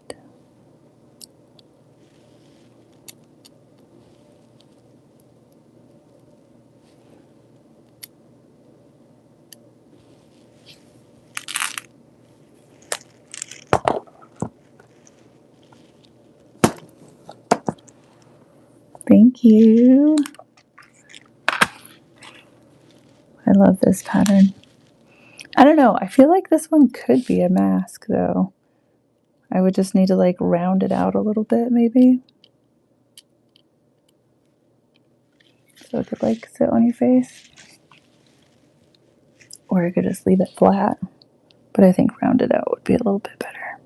Thank you. I love this pattern. I don't know. I feel like this one could be a mask, though. I would just need to, like, round it out a little bit, maybe. So it could, like, sit on your face. Or I could just leave it flat. But I think round it out would be a little bit better.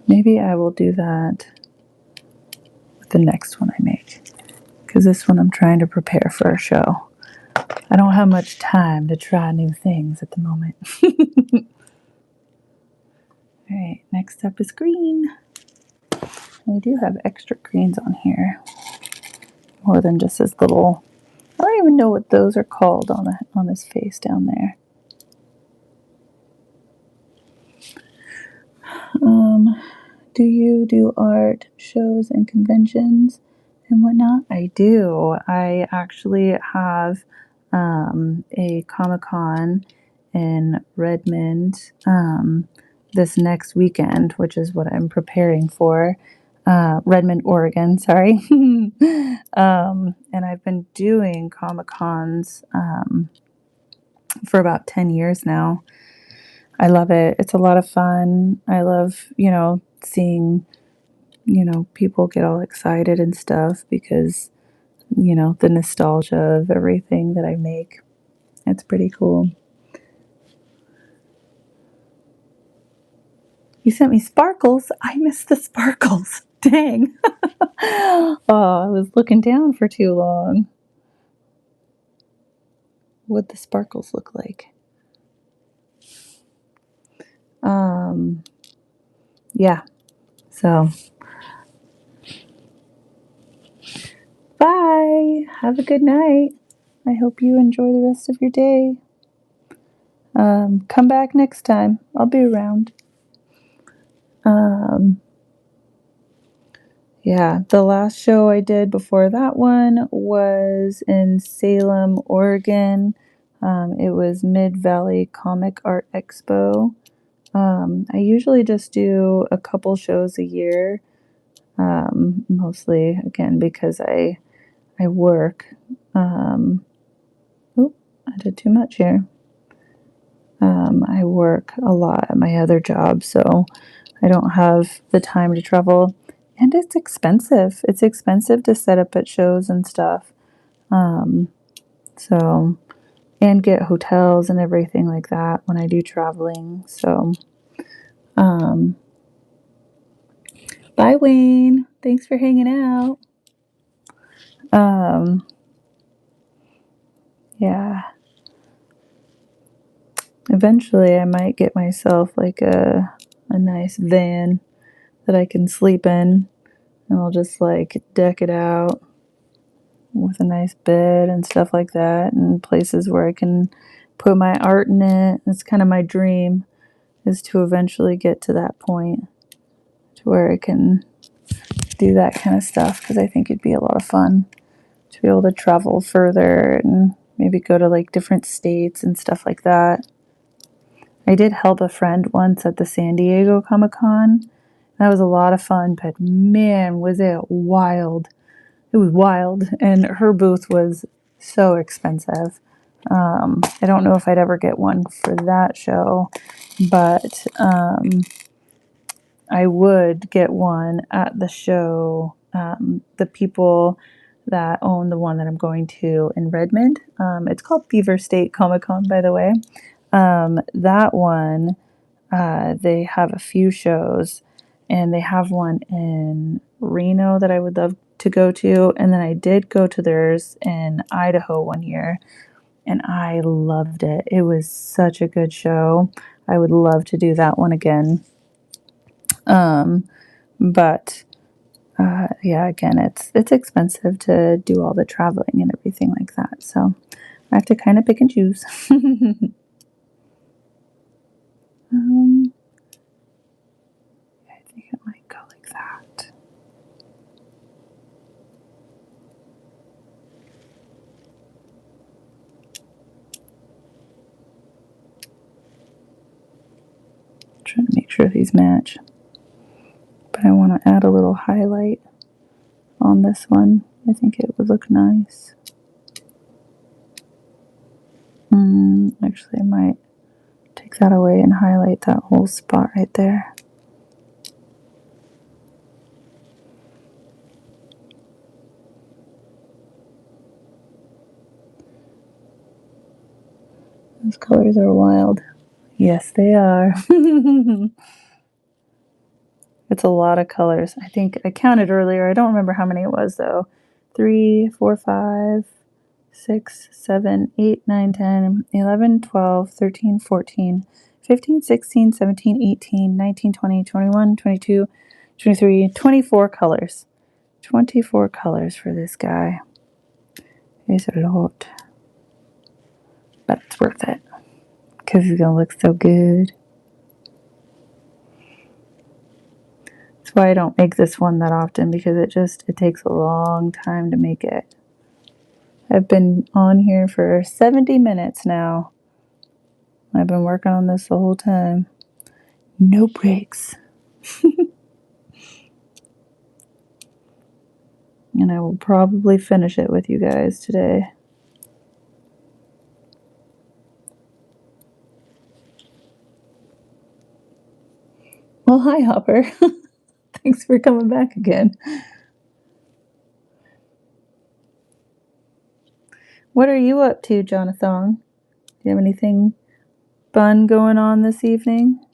Maybe I will do that with the next one I make. Because this one I'm trying to prepare for a show. I don't have much time to try new things at the moment. Alright, next up is green. We do have extra greens on here, more than just this little. I don't even know what those are called on this face down there. Do you do art shows and conventions and whatnot? I do. I actually have a Comic-Con in Redmond this next weekend, which is what I'm preparing for. Redmond, Oregon, sorry. And I've been doing Comic-Cons for about 10 years now. I love it. It's a lot of fun. I love, seeing, people get all excited and stuff because, the nostalgia of everything that I make. It's pretty cool. You sent me sparkles. I missed the sparkles. Dang. Oh, I was looking down for too long. What'd the sparkles look like? Yeah. So, bye. Have a good night. I hope you enjoy the rest of your day. Come back next time. I'll be around. Yeah, the last show I did before that one was in Salem, Oregon. It was Mid Valley Comic Art Expo. I usually just do a couple shows a year, mostly again because I work. I did too much here. I work a lot at my other job, so I don't have the time to travel. And it's expensive. It's expensive to set up at shows and stuff. So, and get hotels and everything like that when I do traveling. So, bye, Wayne. Thanks for hanging out. Yeah. Eventually, I might get myself like a nice van that I can sleep in, and I'll just like deck it out with a nice bed and stuff like that, and places where I can put my art in it. It's kind of my dream, is to eventually get to that point to where I can do that kind of stuff, because I think it'd be a lot of fun to be able to travel further and maybe go to like different states and stuff like that. I did help a friend once at the San Diego Comic-Con. That was a lot of fun, but man, was it wild. It was wild, and her booth was so expensive. I don't know if I'd ever get one for that show, but I would get one at the show. The people that own the one that I'm going to in Redmond, it's called Beaver State Comic Con, by the way. That one, they have a few shows, and they have one in Reno that I would love to go to. And then I did go to theirs in Idaho one year, and I loved it. It was such a good show. I would love to do that one again. But yeah, again, it's expensive to do all the traveling and everything like that. So I have to kind of pick and choose. I think it might go like that. Trying to make sure these match. But I want to add a little highlight on this one. I think it would look nice. Actually, I might take that away and highlight that whole spot right there. Those colors are wild. Yes, they are. It's a lot of colors. I think I counted earlier. I don't remember how many it was, though. 3, 4, 5, 6, 7, 8, 9, 10, 11, 12, 13, 14, 15, 16, 17, 18, 19, 20, 21, 22, 23, 24 colors. 24 colors for this guy. It's a lot. But it's worth it. Because he's going to look so good. That's why I don't make this one that often. Because it takes a long time to make it. I've been on here for 70 minutes now. I've been working on this the whole time. No breaks. And I will probably finish it with you guys today. Well, hi, Hopper. Thanks for coming back again. What are you up to, Jonathan? Do you have anything fun going on this evening?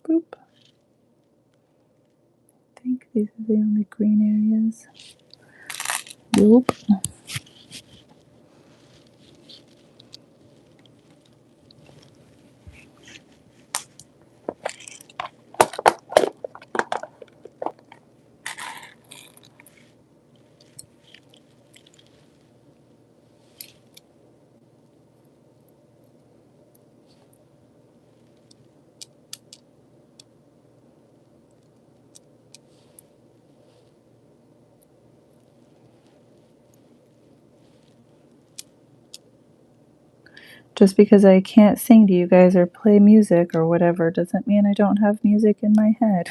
Boop. I think these are the only green areas. Nope. Just because I can't sing to you guys or play music or whatever doesn't mean I don't have music in my head.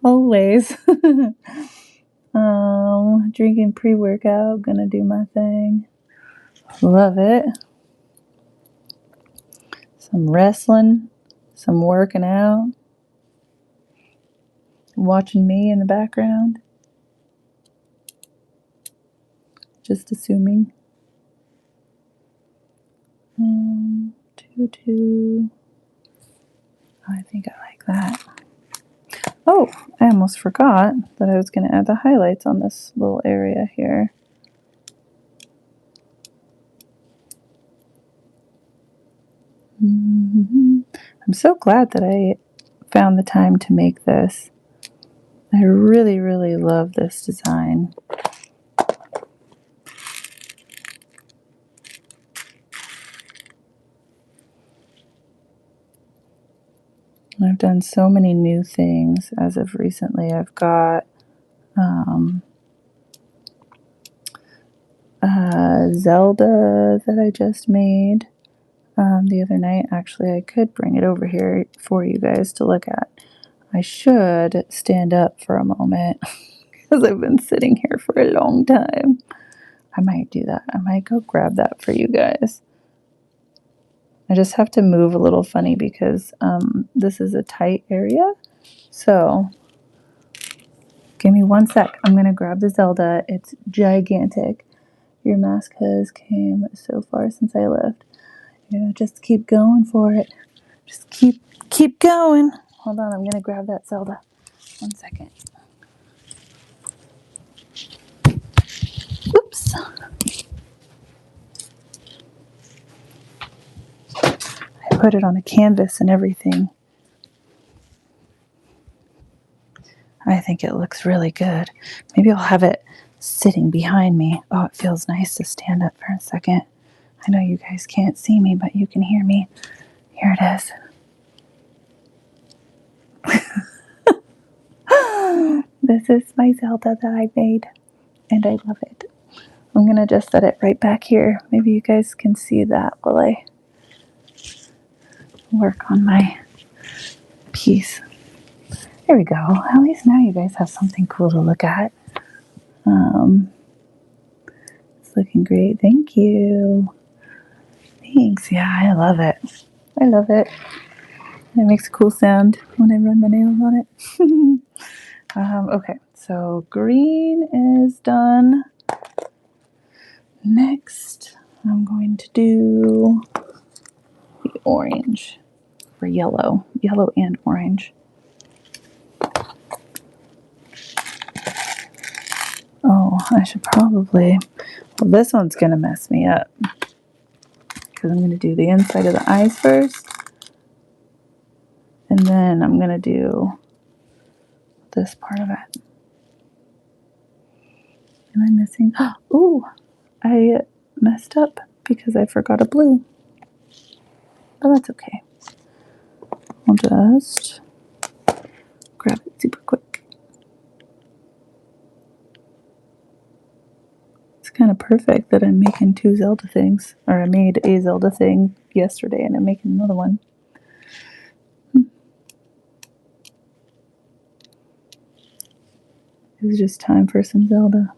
Always. Drinking pre-workout, gonna do my thing. Love it. Some wrestling, some working out, watching me in the background. Just assuming. 2, 2. I think I like that. Oh, I almost forgot that I was going to add the highlights on this little area here. I'm so glad that I found the time to make this. I really, really love this design. I've done so many new things as of recently. I've got Zelda that I just made the other night. Actually, I could bring it over here for you guys to look at. I should stand up for a moment because I've been sitting here for a long time. I might do that. I might go grab that for you guys. I just have to move a little funny because this is a tight area. So give me one sec. I'm going to grab the Zelda. It's gigantic. Your mask has came so far since I left. Yeah, just keep going for it. Just keep going. Hold on, I'm going to grab that Zelda. 1 second. Oops. I put it on a canvas and everything. I think it looks really good. Maybe I'll have it sitting behind me. Oh, it feels nice to stand up for a second. I know you guys can't see me, but you can hear me. Here it is. This is my Zelda that I made, and I love it. I'm going to just set it right back here. Maybe you guys can see that while I work on my piece. There we go. At least now you guys have something cool to look at. It's looking great. Thank you. Thanks. Yeah, I love it. I love it. It makes a cool sound when I run my nails on it. Okay, so green is done. Next, I'm going to do orange. Or yellow. Yellow and orange. Oh, I should probably... Well, this one's going to mess me up. Because I'm going to do the inside of the eyes first. And then I'm going to do this part of it. Am I missing? Ooh, I messed up because I forgot a blue. But that's okay. I'll just grab it super quick. It's kind of perfect that I'm making 2 Zelda things. Or I made a Zelda thing yesterday and I'm making another one. It was just time for some Zelda.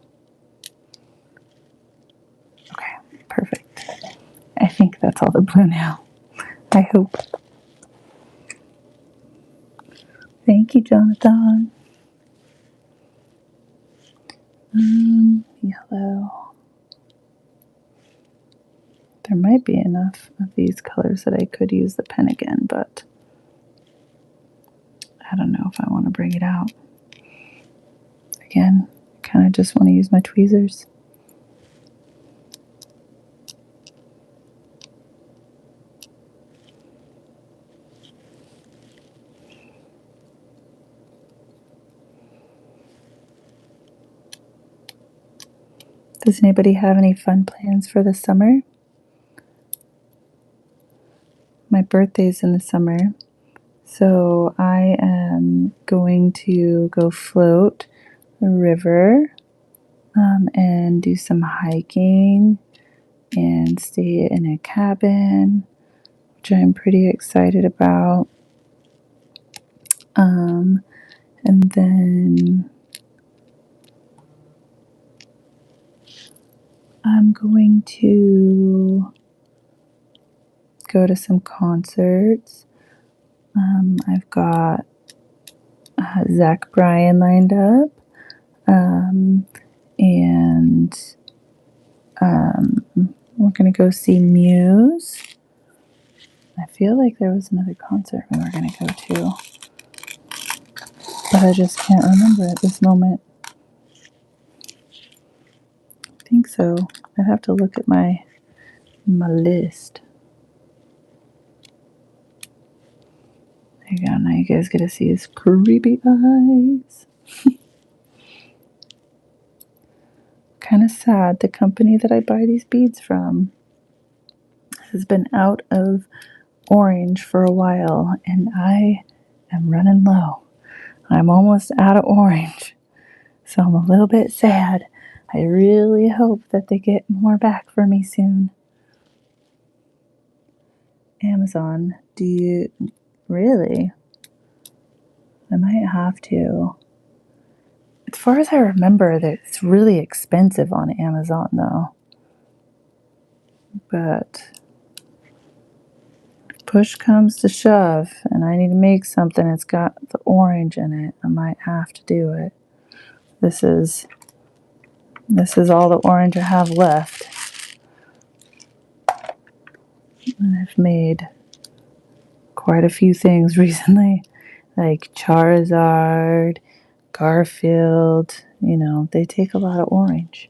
Okay, perfect. I think that's all the blue now. I hope. Thank you, Jonathan. Yellow. There might be enough of these colors that I could use the pen again, but I don't know if I want to bring it out. Again, kind of just want to use my tweezers. Does anybody have any fun plans for the summer? My birthday's in the summer, so I am going to go float the river and do some hiking and stay in a cabin, which I'm pretty excited about. And then I'm going to go to some concerts. I've got Zach Bryan lined up, and we're going to go see Muse. I feel like there was another concert we were going to go to, but I just can't remember at this moment. I think so. I'd have to look at my list. There you go. Now you guys get to see his creepy eyes. Kind of sad. The company that I buy these beads from has been out of orange for a while, and I am running low. I'm almost out of orange, so I'm a little bit sad. I really hope that they get more back for me soon. Amazon, do you really? I might have to. As far as I remember, that it's really expensive on Amazon, though. But if push comes to shove, and I need to make something that's got the orange in it, I might have to do it. This is all the orange I have left. And I've made quite a few things recently, like Charizard, Garfield. You know, they take a lot of orange.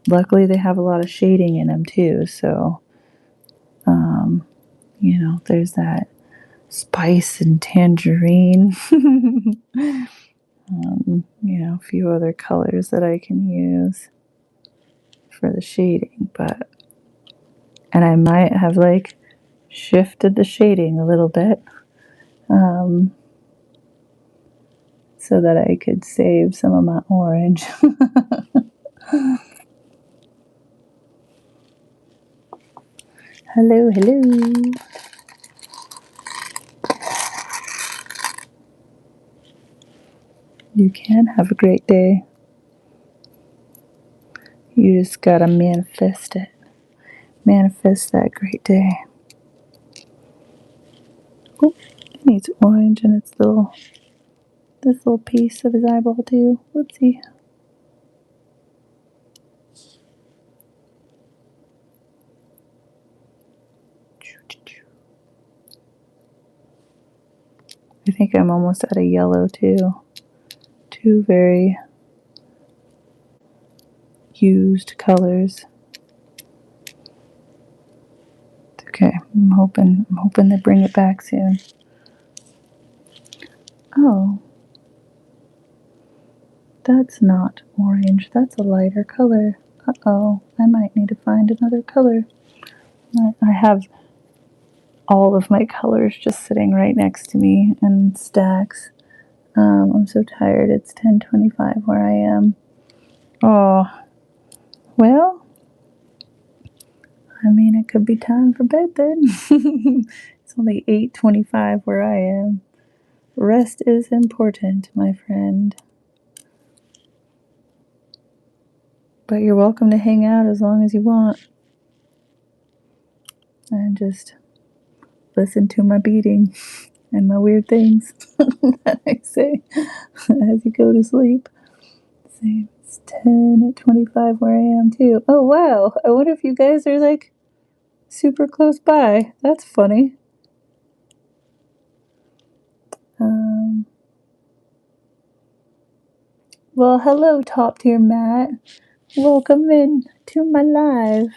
Luckily, they have a lot of shading in them too, so you know, there's that spice and tangerine. You know, a few other colors that I can use for the shading, and I might have like shifted the shading a little bit so that I could save some of my orange. Hello, hello. You can have a great day. You just gotta manifest it. Manifest that great day. Oh, it needs orange in its this little piece of his eyeball too. Whoopsie. I think I'm almost out of yellow too. Two very used colors. Okay, I'm hoping they bring it back soon. Oh, that's not orange. That's a lighter color. Uh-oh, I might need to find another color. I have all of my colors just sitting right next to me in stacks. I'm so tired. It's 10:25 where I am. Oh, well, I mean, it could be time for bed then. It's only 8:25 where I am. Rest is important, my friend. But you're welcome to hang out as long as you want. And just listen to my beating and my weird things that I say as you go to sleep. Same. It's 10:25 where I am too. Oh wow! I wonder if you guys are like super close by. That's funny. Um, well, hello, top tier Matt. Welcome in to my live.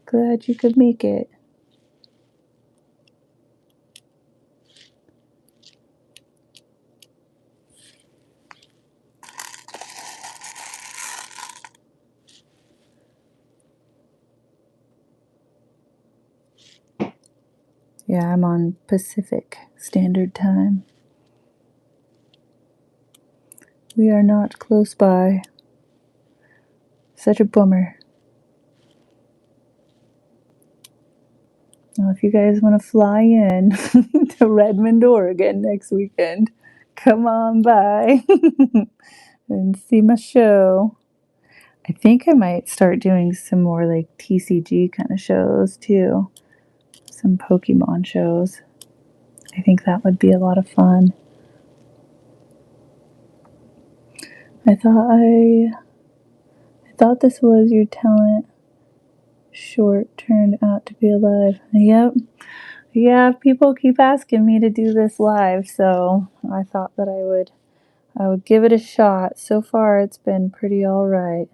Glad you could make it. Yeah, I'm on Pacific Standard Time. We are not close by. Such a bummer. Now, if you guys want to fly in to Redmond, Oregon next weekend, come on by and see my show. I think I might start doing some more like TCG kind of shows too. Some Pokemon shows. I think that would be a lot of fun. I thought this was your talent short turned out to be alive. Yep. Yeah, people keep asking me to do this live, so I thought that I would give it a shot. So far it's been pretty alright.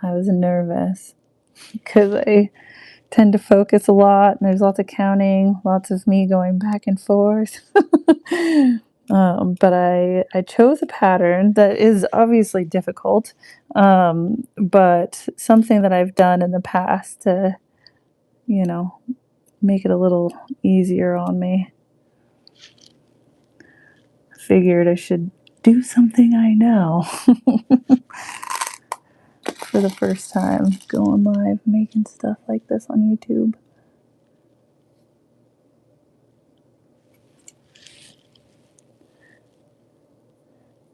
I was nervous because I tend to focus a lot and there's lots of counting, lots of me going back and forth. But I chose a pattern that is obviously difficult, but something that I've done in the past to, make it a little easier on me. Figured I should do something I know for the first time going live, making stuff like this on YouTube.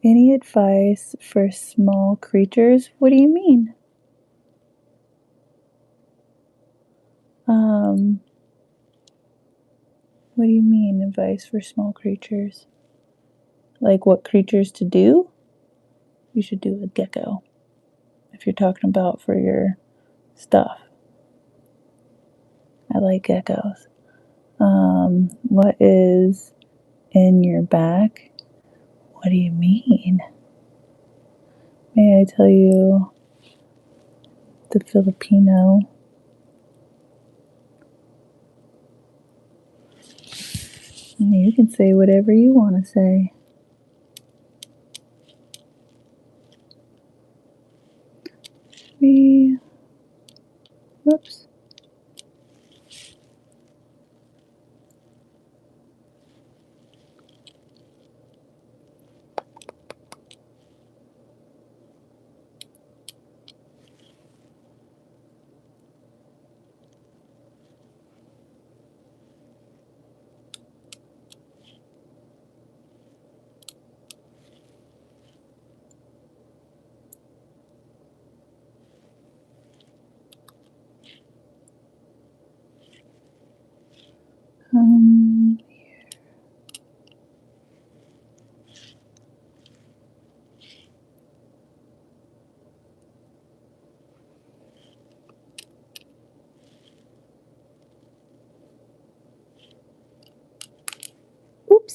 Any advice for small creatures? What do you mean? What do you mean, advice for small creatures? Like what creatures to do? You should do a gecko. If you're talking about for your stuff. I like geckos. What is in your back? What do you mean? May I tell you the Filipino? You can say whatever you want to say. Whoops.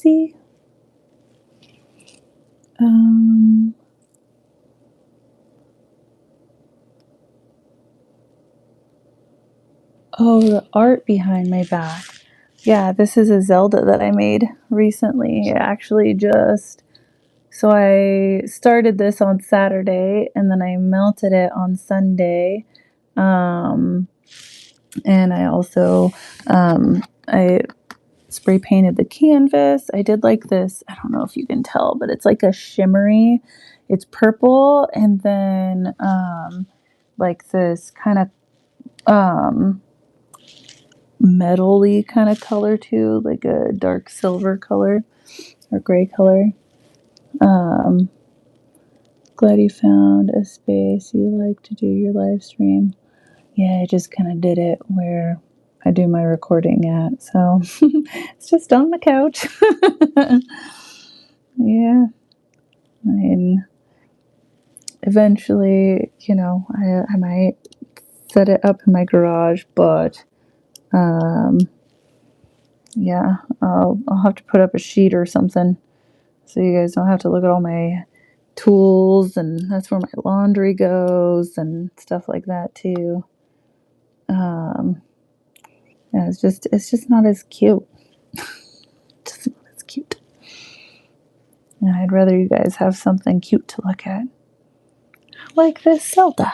see? Oh, the art behind my back. Yeah, this is a Zelda that I made recently. Actually, so I started this on Saturday and then I melted it on Sunday. And I also, I spray painted the canvas. I did like this, I don't know if you can tell, but it's like a shimmery, it's purple and then, like this kind of, metal-y kind of color too, like a dark silver color or gray color. Glad you found a space you like to do your live stream. Yeah, I just kind of did it where I do my recording at, so it's just on the couch. Yeah, I mean, eventually, I might set it up in my garage, but yeah, I'll have to put up a sheet or something so you guys don't have to look at all my tools, and that's where my laundry goes and stuff like that too. Yeah, it's just not as cute. Just not as cute. And I'd rather you guys have something cute to look at, like this Zelda.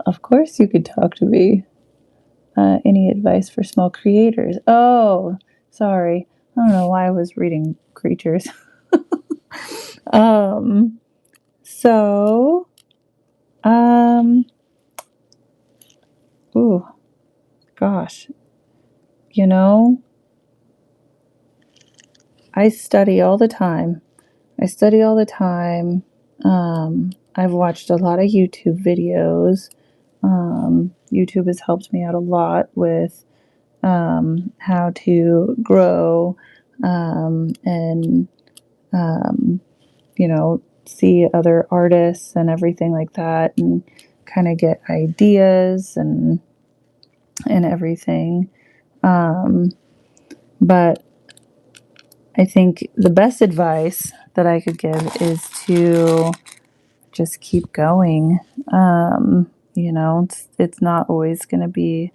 Of course, you could talk to me. Any advice for small creators? Oh, sorry. I don't know why I was reading creatures. um, so, ooh, gosh. I study all the time. I've watched a lot of YouTube videos. YouTube has helped me out a lot with how to grow and, see other artists and everything like that and kind of get ideas and everything. But I think the best advice that I could give is to just keep going. It's not always going to be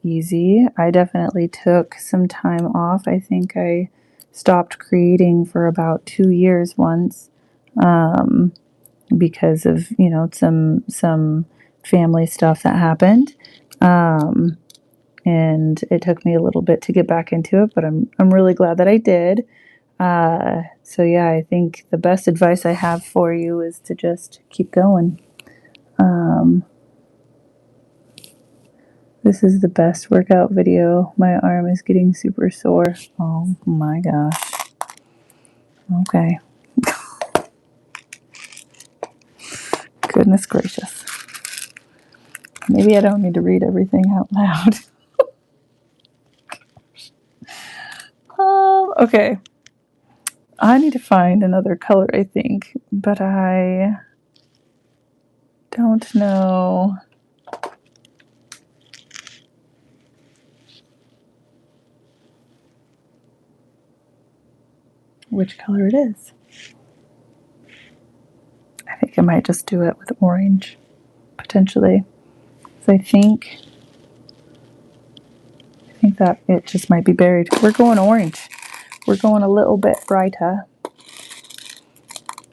easy. I definitely took some time off. I think I stopped creating for about 2 years once, because of some family stuff that happened, and it took me a little bit to get back into it. But I'm really glad that I did. So yeah, I think the best advice I have for you is to just keep going. This is the best workout video. My arm is getting super sore. Oh my gosh. Okay. Goodness gracious. Maybe I don't need to read everything out loud. Okay. I need to find another color, I think, but I don't know which color it is. I think I might just do it with orange, potentially. So I think that it just might be buried. We're going orange. We're going a little bit brighter.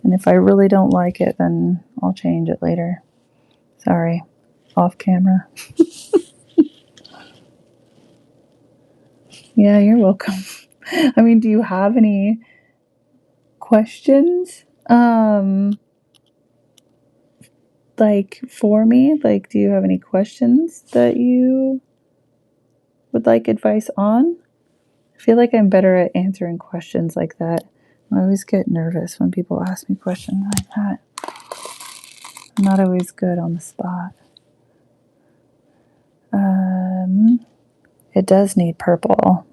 And if I really don't like it, then I'll change it later. Sorry, off camera. Yeah, you're welcome. I mean, do you have any questions? Like for me? Like, do you have any questions that you would like advice on? I feel like I'm better at answering questions like that. I always get nervous when people ask me questions like that. I'm not always good on the spot. It does need purple.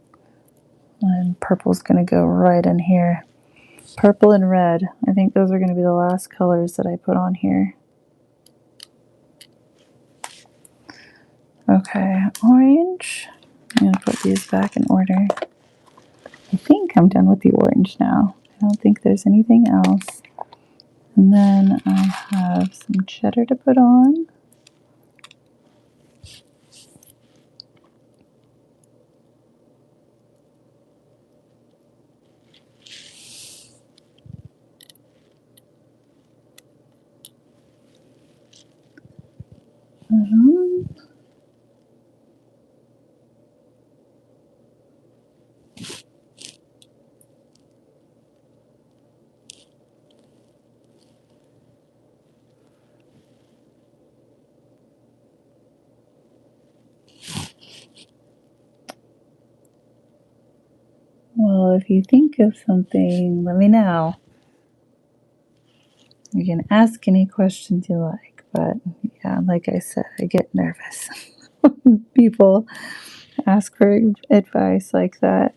And purple's going to go right in here. Purple and red. I think those are going to be the last colors that I put on here. Okay, orange. I'm going to put these back in order. I think I'm done with the orange now. I don't think there's anything else. And then I have some cheddar to put on. Well, if you think of something, let me know. You can ask any questions you like, but yeah, like I said, I get nervous when people ask for advice like that.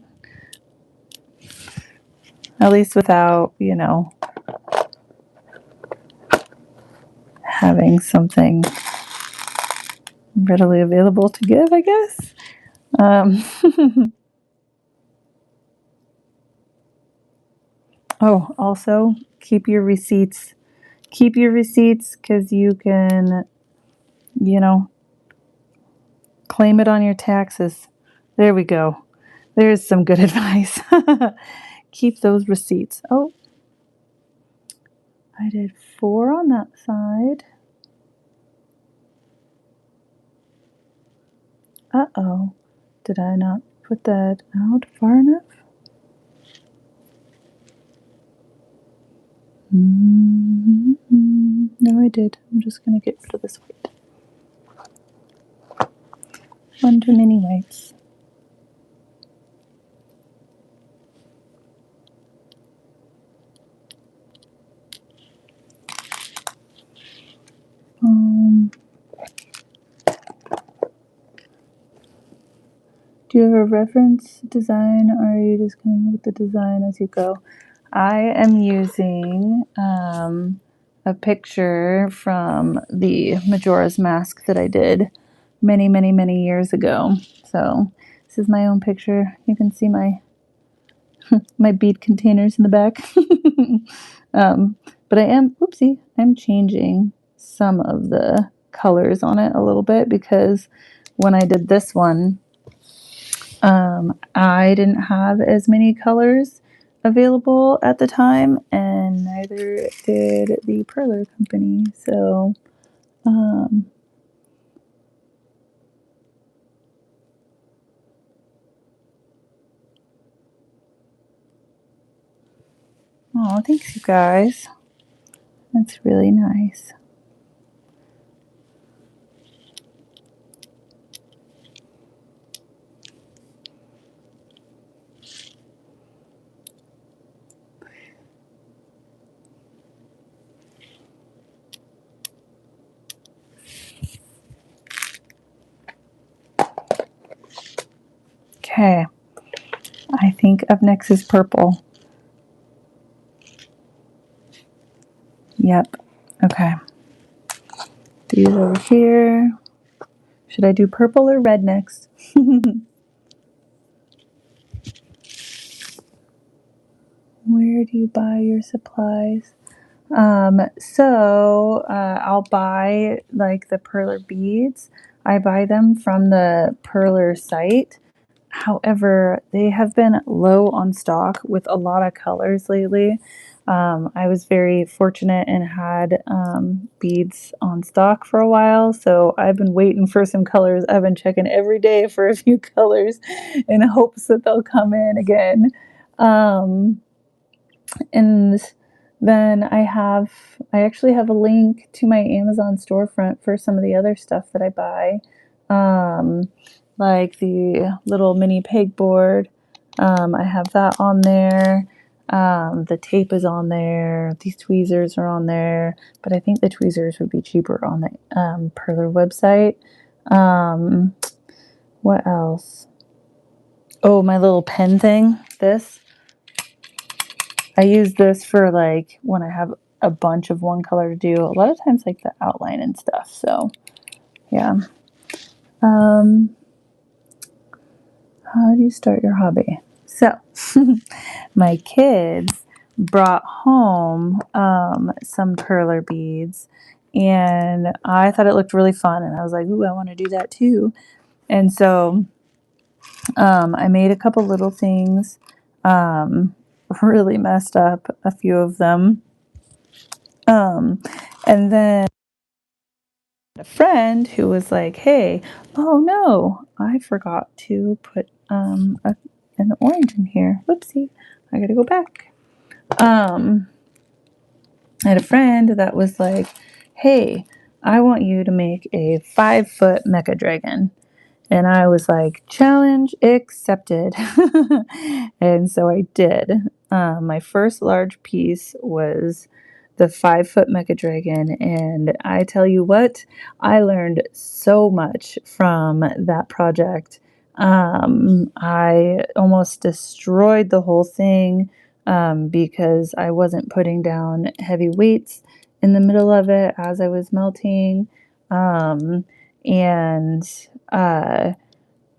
At least without, having something readily available to give, I guess. Oh, also keep your receipts. Keep your receipts because you can, claim it on your taxes. There we go. There's some good advice. Keep those receipts. Oh, I did 4 on that side. Uh-oh. Did I not put that out far enough? No, I did. I'm just going to get rid of this white. One too many whites. Do you have a reference design, or are you just coming up with the design as you go? I am using a picture from the Majora's Mask that I did many, many, many years ago. So this is my own picture. You can see my bead containers in the back. But I'm changing some of the colors on it a little bit because when I did this one, I didn't have as many colors available at the time, and neither did the Perler company. So, oh, thanks, you guys. That's really nice. Okay, I think up next is purple. Yep. Okay. These over here. Should I do purple or red next? Where do you buy your supplies? I'll buy like the Perler beads. I buy them from the Perler site. However, they have been low on stock with a lot of colors lately. I was very fortunate and had beads on stock for a while, so I've been waiting for some colors. I've been checking every day for a few colors in hopes that they'll come in again. And then I actually have a link to my Amazon storefront for some of the other stuff that I buy, like the little mini pegboard. I have that on there. The tape is on there. These tweezers are on there, but I think the tweezers would be cheaper on the Perler website. What else? Oh, my little pen thing. I use this for like when I have a bunch of one color to do. A lot of times like the outline and stuff. So yeah. how do you start your hobby? So, my kids brought home some perler beads, and I thought it looked really fun, and I was like, ooh, I want to do that too. And so I made a couple little things, really messed up a few of them. And then a friend who was like, hey, oh no, I forgot to put an orange in here. Whoopsie, I gotta go back. I had a friend that was like, hey, I want you to make a 5-foot mecha dragon. And I was like, challenge accepted. And so I did. My first large piece was the 5-foot mecha dragon. And I tell you what, I learned so much from that project. I almost destroyed the whole thing because I wasn't putting down heavy weights in the middle of it as I was melting. And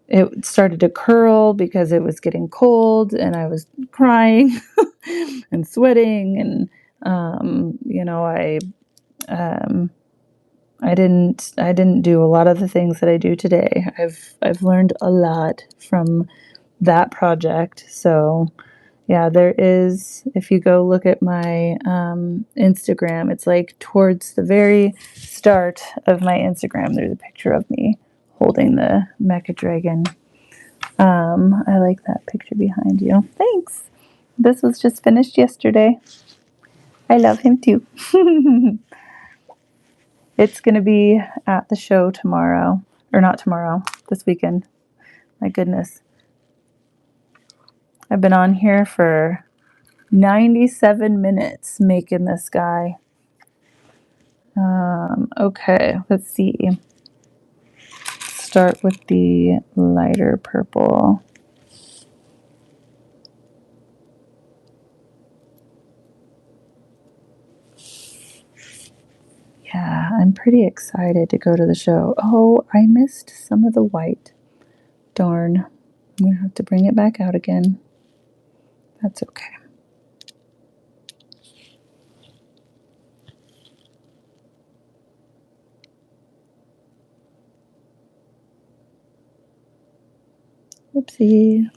it started to curl because it was getting cold and I was crying and sweating. And, um, I didn't do a lot of the things that I do today. I've learned a lot from that project. So yeah, there is, if you go look at my Instagram, it's like towards the very start of my Instagram, there's a picture of me holding the mecha dragon. I like that picture behind you. Thanks. This was just finished yesterday. I love him too. It's going to be at the show tomorrow. Or not tomorrow, this weekend. My goodness. I've been on here for 97 minutes making this guy. Okay, let's see. Start with the lighter purple. Yeah, I'm pretty excited to go to the show. Oh, I missed some of the white. Darn. I'm going to have to bring it back out again. That's okay. Oopsie.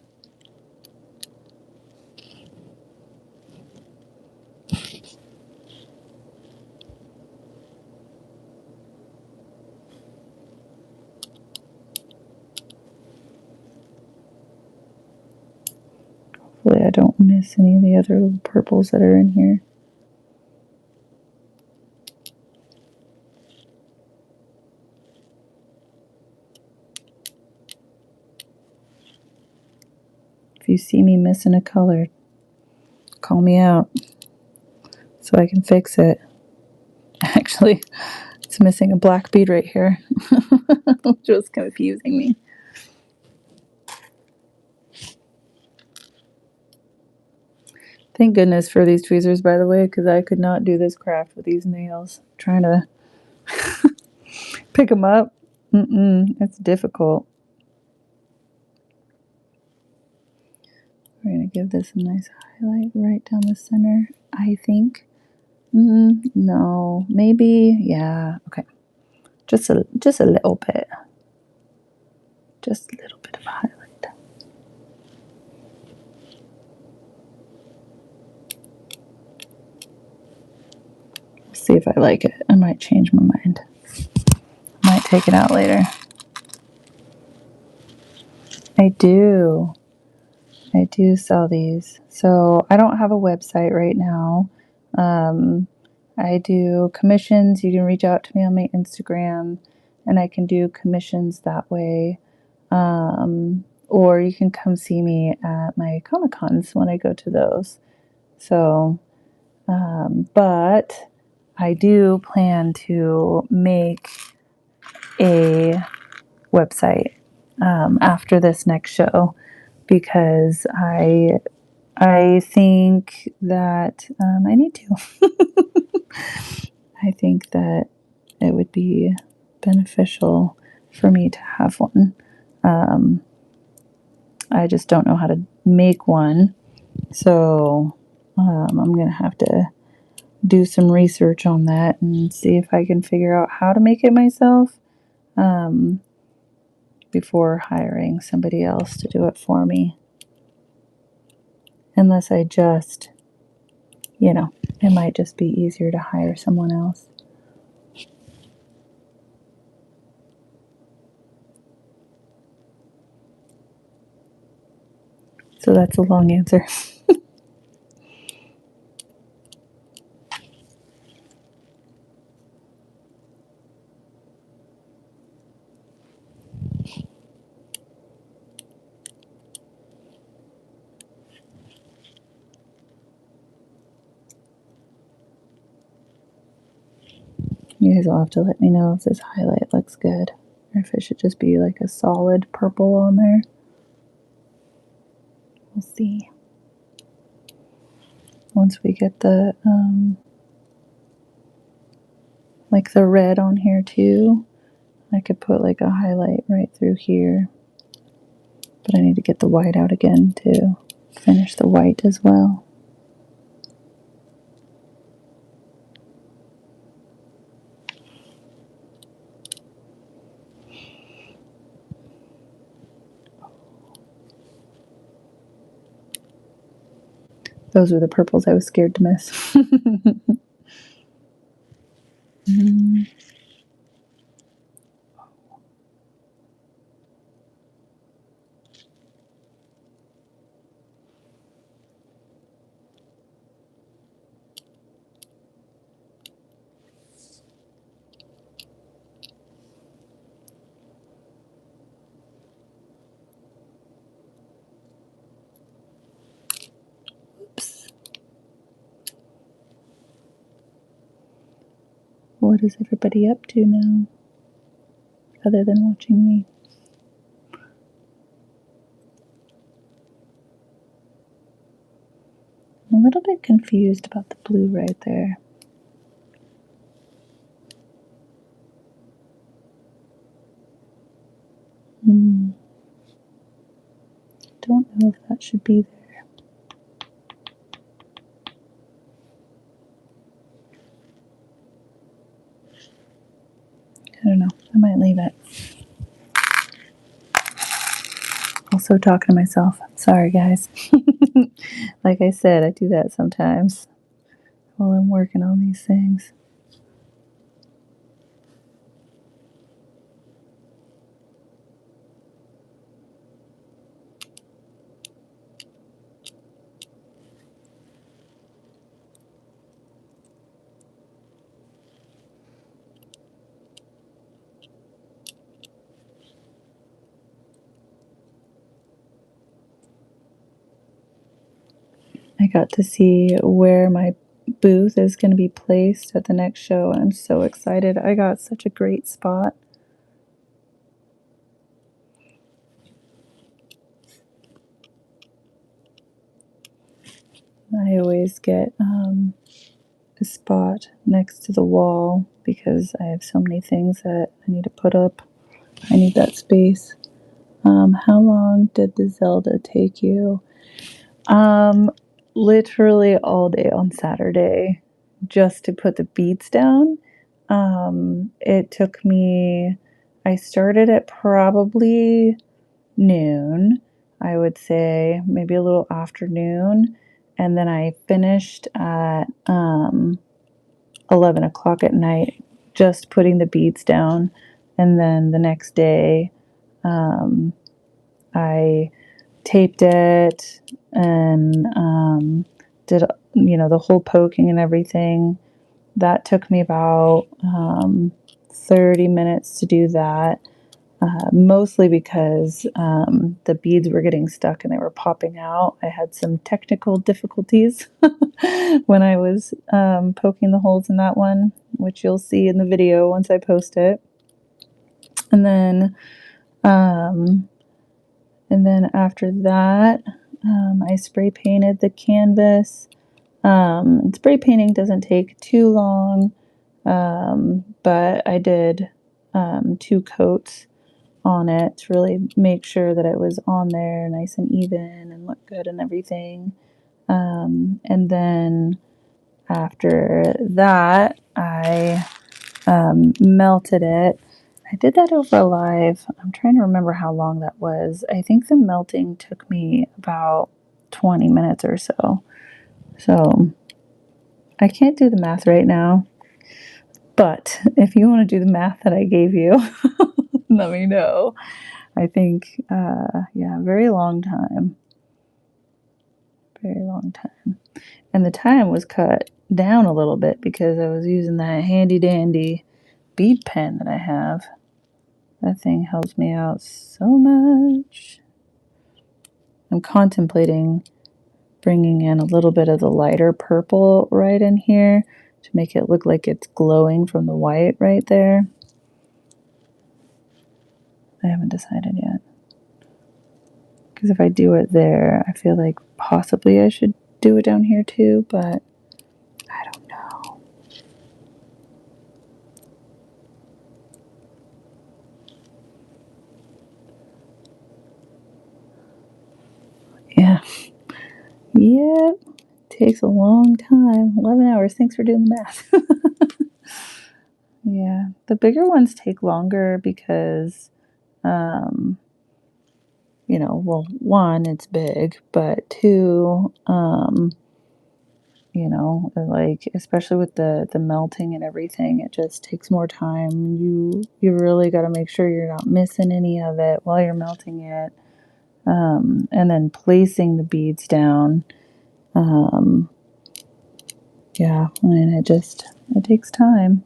Hopefully I don't miss any of the other little purples that are in here. If you see me missing a color, call me out so I can fix it. Actually, it's missing a black bead right here, which was confusing me. Thank goodness for these tweezers, by the way, because I could not do this craft with these nails. Trying to pick them up, it's difficult. We're going to give this a nice highlight right down the center, I think. No, maybe, yeah, okay. Just a little bit. Just a little bit of a highlight. See if I like it. I might change my mind. Might take it out later. I do sell these. So I don't have a website right now. I do commissions. You can reach out to me on my Instagram and I can do commissions that way. Or you can come see me at my Comic Cons when I go to those. So, but I do plan to make a website after this next show because I think that I need to. I think that it would be beneficial for me to have one. I just don't know how to make one. So I'm going to have to do some research on that and see if I can figure out how to make it myself before hiring somebody else to do it for me. Unless I just, it might just be easier to hire someone else. So that's a long answer. You guys will have to let me know if this highlight looks good, or if it should just be like a solid purple on there. We'll see. Once we get the, like the red on here too, I could put like a highlight right through here. But I need to get the white out again to finish the white as well. Those are the purples I was scared to miss. Oops. What is everybody up to now, other than watching me? I'm a little bit confused about the blue right there. Don't know if that should be there. I don't know. I might leave it. Also talking to myself. Sorry, guys. Like I said, I do that sometimes while I'm working on these things. I got to see where my booth is going to be placed at the next show. I'm so excited. I got such a great spot. I always get a spot next to the wall because I have so many things that I need to put up. I need that space. How long did the Zelda take you? Literally all day on Saturday just to put the beads down. It took me, I started at probably noon, I would say, maybe a little afternoon, and then I finished at 11 o'clock at night just putting the beads down. And then the next day, I taped it and did the whole poking and everything. That took me about 30 minutes to do that, mostly because the beads were getting stuck and they were popping out. I had some technical difficulties when I was poking the holes in that one, which you'll see in the video once I post it. And then after that, I spray painted the canvas. Spray painting doesn't take too long, but I did 2 coats on it to really make sure that it was on there nice and even and looked good and everything. And then after that, I melted it. I did that over live. I'm trying to remember how long that was. I think the melting took me about 20 minutes or so. So I can't do the math right now. But if you want to do the math that I gave you, let me know. I think, yeah, very long time. Very long time. And the time was cut down a little bit because I was using that handy dandy bead pen that I have. That thing helps me out so much. I'm contemplating bringing in a little bit of the lighter purple right in here to make it look like it's glowing from the white right there. I haven't decided yet. Because if I do it there, I feel like possibly I should do it down here too, but I don't know. Yeah. Yep. Takes a long time. 11 hours. Thanks for doing the math. Yeah. The bigger ones take longer because, you know, well, one, it's big, but two, you know, like especially with the melting and everything, it just takes more time. You really got to make sure you're not missing any of it while you're melting it. And then placing the beads down. Yeah, I mean, it takes time.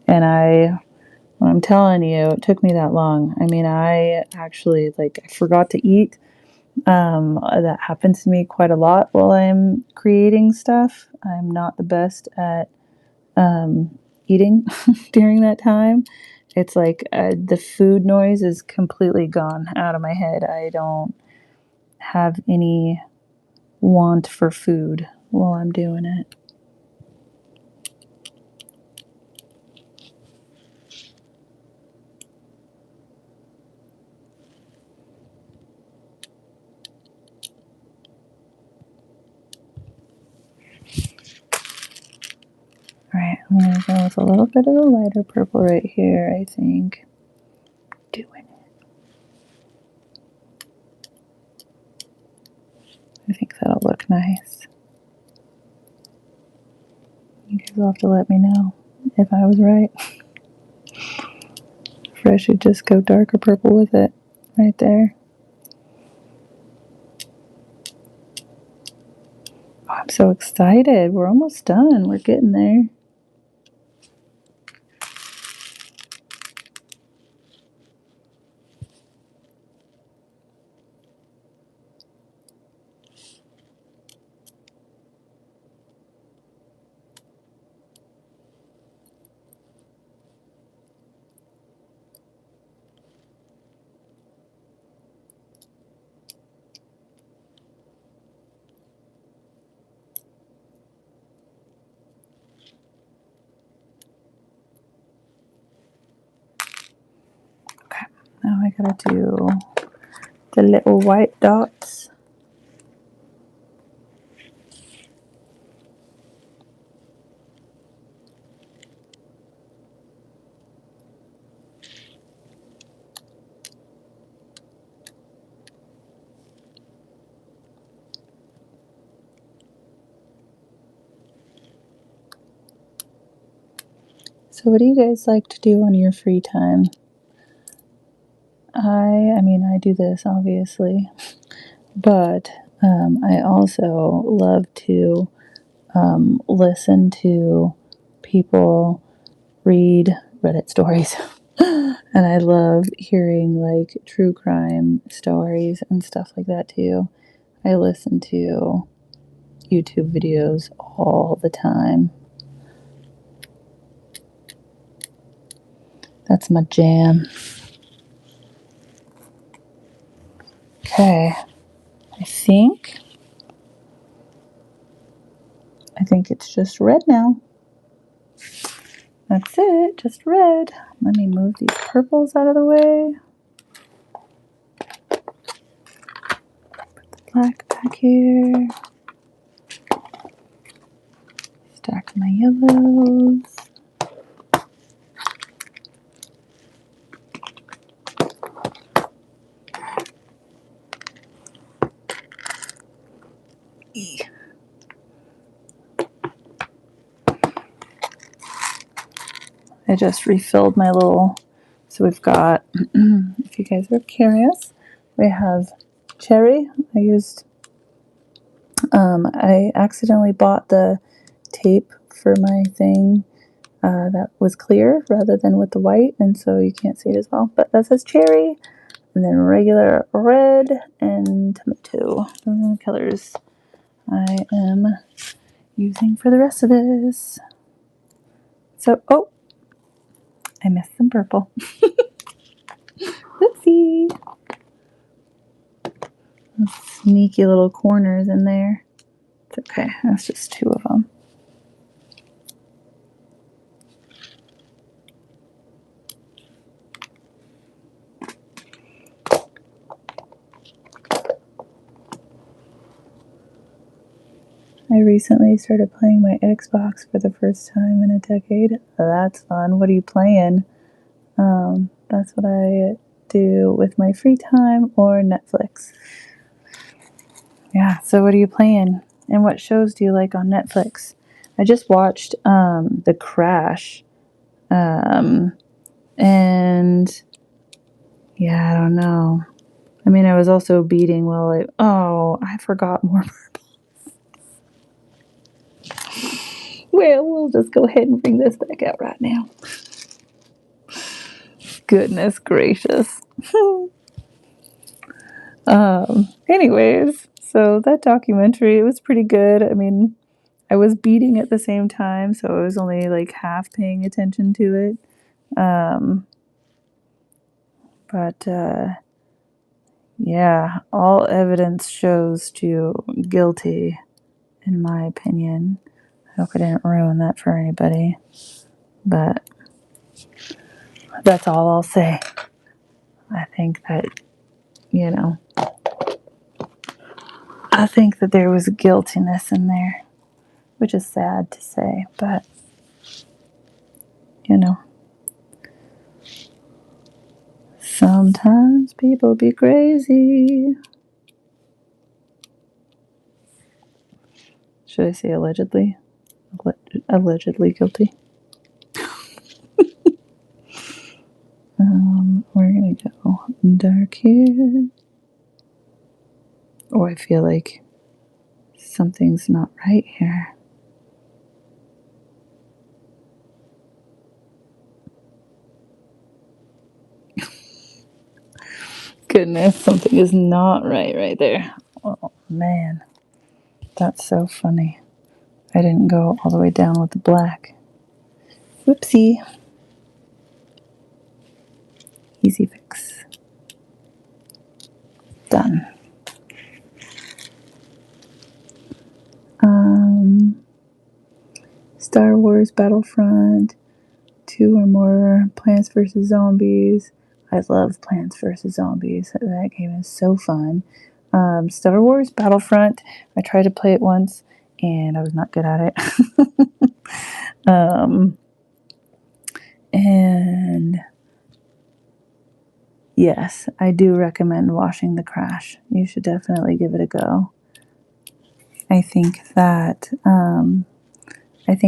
And when I'm telling you, it took me that long. I mean, I actually, like, I forgot to eat. That happens to me quite a lot while I'm creating stuff. I'm not the best at eating during that time. It's like the food noise is completely gone out of my head. I don't have any want for food while I'm doing it. Alright, I'm going to go with a little bit of the lighter purple right here, I think. Doing it. I think that'll look nice. You guys will have to let me know if I was right. Or I should just go darker purple with it right there. Oh, I'm so excited. We're almost done. We're getting there. Okay, now I gotta do the little white dots. So what do you guys like to do on your free time? I mean, I do this obviously, but I also love to listen to people read Reddit stories. And I love hearing like true crime stories and stuff like that too. I listen to YouTube videos all the time. That's my jam. Okay. I think it's just red now. That's it, just red. Let me move these purples out of the way. Put the black back here. Stack my yellows. I just refilled my little, so we've got, if you guys are curious, we have cherry. I accidentally bought the tape for my thing that was clear rather than with the white, and so you can't see it as well, but that says cherry, and then regular red and tomato. Those are the colors I am using for the rest of this. So, oh, I missed some purple. Oopsie. Sneaky little corners in there. It's okay, that's just two of them. I recently started playing my Xbox for the first time in a decade. That's fun. What are you playing? That's what I do with my free time or Netflix. Yeah, so what are you playing? And what shows do you like on Netflix? I just watched The Crash. And yeah, I don't know. I mean, I was also beating while I forgot more. Well, we'll just go ahead and bring this back out right now. Goodness gracious. Anyways, so that documentary, it was pretty good. I mean, I was beating at the same time, so I was only like half paying attention to it. But yeah, all evidence shows to guilty, in my opinion. I hope I didn't ruin that for anybody. But that's all I'll say. I think that, I think that there was guiltiness in there, which is sad to say, but, sometimes people be crazy. Should I say allegedly? Allegedly guilty. We're gonna go dark here. Oh, I feel like something's not right here. Goodness, something is not right there. Oh, man. That's so funny. I didn't go all the way down with the black. Whoopsie. Easy fix. Done. Star Wars Battlefront. 2 or more Plants vs. Zombies. I love Plants vs. Zombies. That game is so fun. Star Wars Battlefront. I tried to play it once, and I was not good at it. And yes, I do recommend watching The Crash. You should definitely give it a go. I think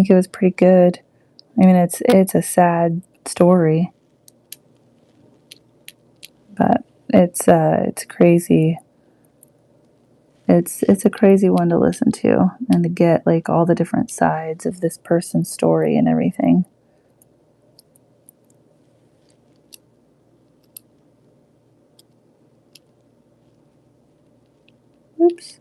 it was pretty good. I mean, it's a sad story, but it's crazy. It's a crazy one to listen to and to get like all the different sides of this person's story and everything. Oops.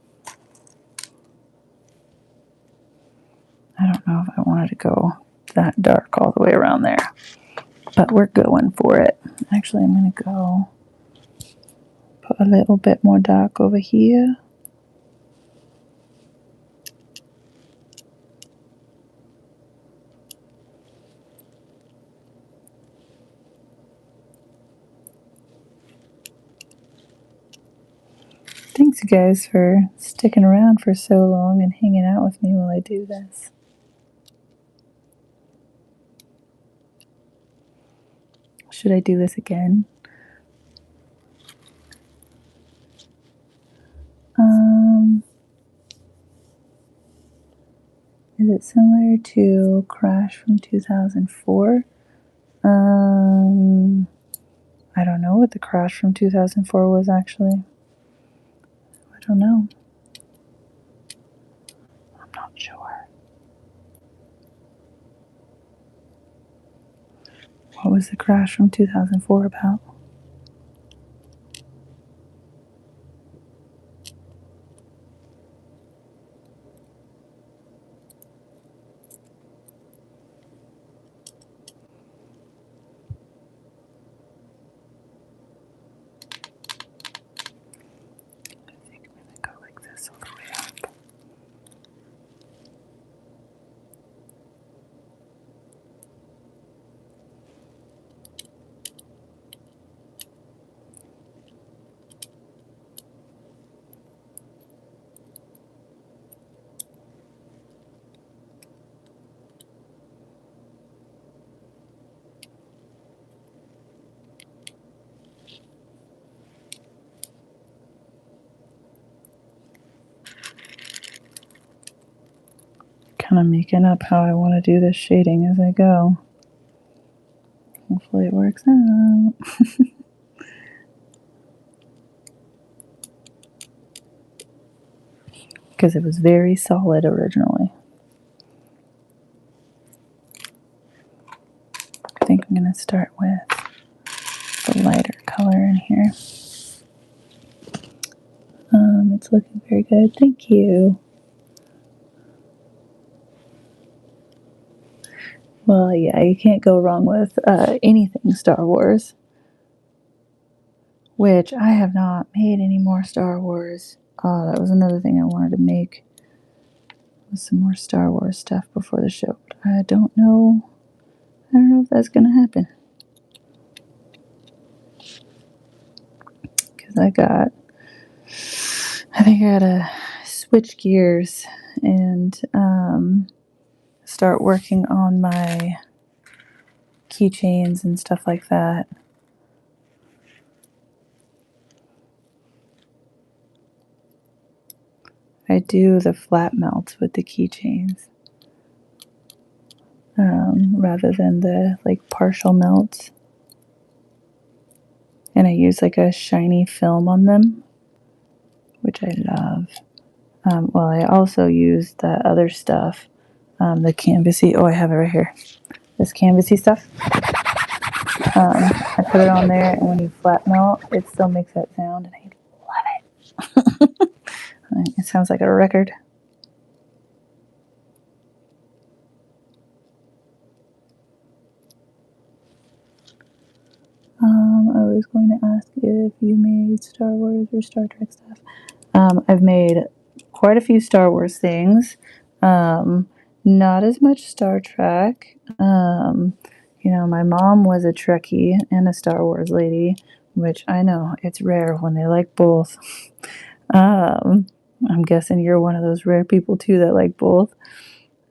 I don't know if I wanted to go that dark all the way around there, but we're going for it. Actually, I'm going to go put a little bit more dark over here. you guys for sticking around for so long and hanging out with me while I do this. Should I do this again? Is it similar to Crash from 2004? I don't know what the Crash from 2004 was actually. I don't know. I'm not sure. What was the Crash from 2004 about? I think I'm going to go like this all the way up. Kind of making up how I want to do this shading as I go. Hopefully it works out. Because it was very solid originally. I think I'm going to start with the lighter color in here. It's looking very good. Thank you. Well, yeah, you can't go wrong with anything Star Wars. Which I have not made any more Star Wars. Oh, that was another thing I wanted to make. Was some more Star Wars stuff before the show. But I don't know. I don't know if that's going to happen. Because I think I gotta switch gears and start working on my keychains and stuff like that. I do the flat melts with the keychains rather than the like partial melts. And I use like a shiny film on them, which I love. Well, I also use the other stuff, the canvasy. Oh, I have it right here. This canvasy stuff. I put it on there, and when you flat melt, it still makes that sound, and I love it. It sounds like a record. I was going to ask if you made Star Wars or Star Trek stuff. I've made quite a few Star Wars things. Not as much Star Trek. My mom was a Trekkie and a Star Wars lady, which I know it's rare when they like both. I'm guessing you're one of those rare people too that like both.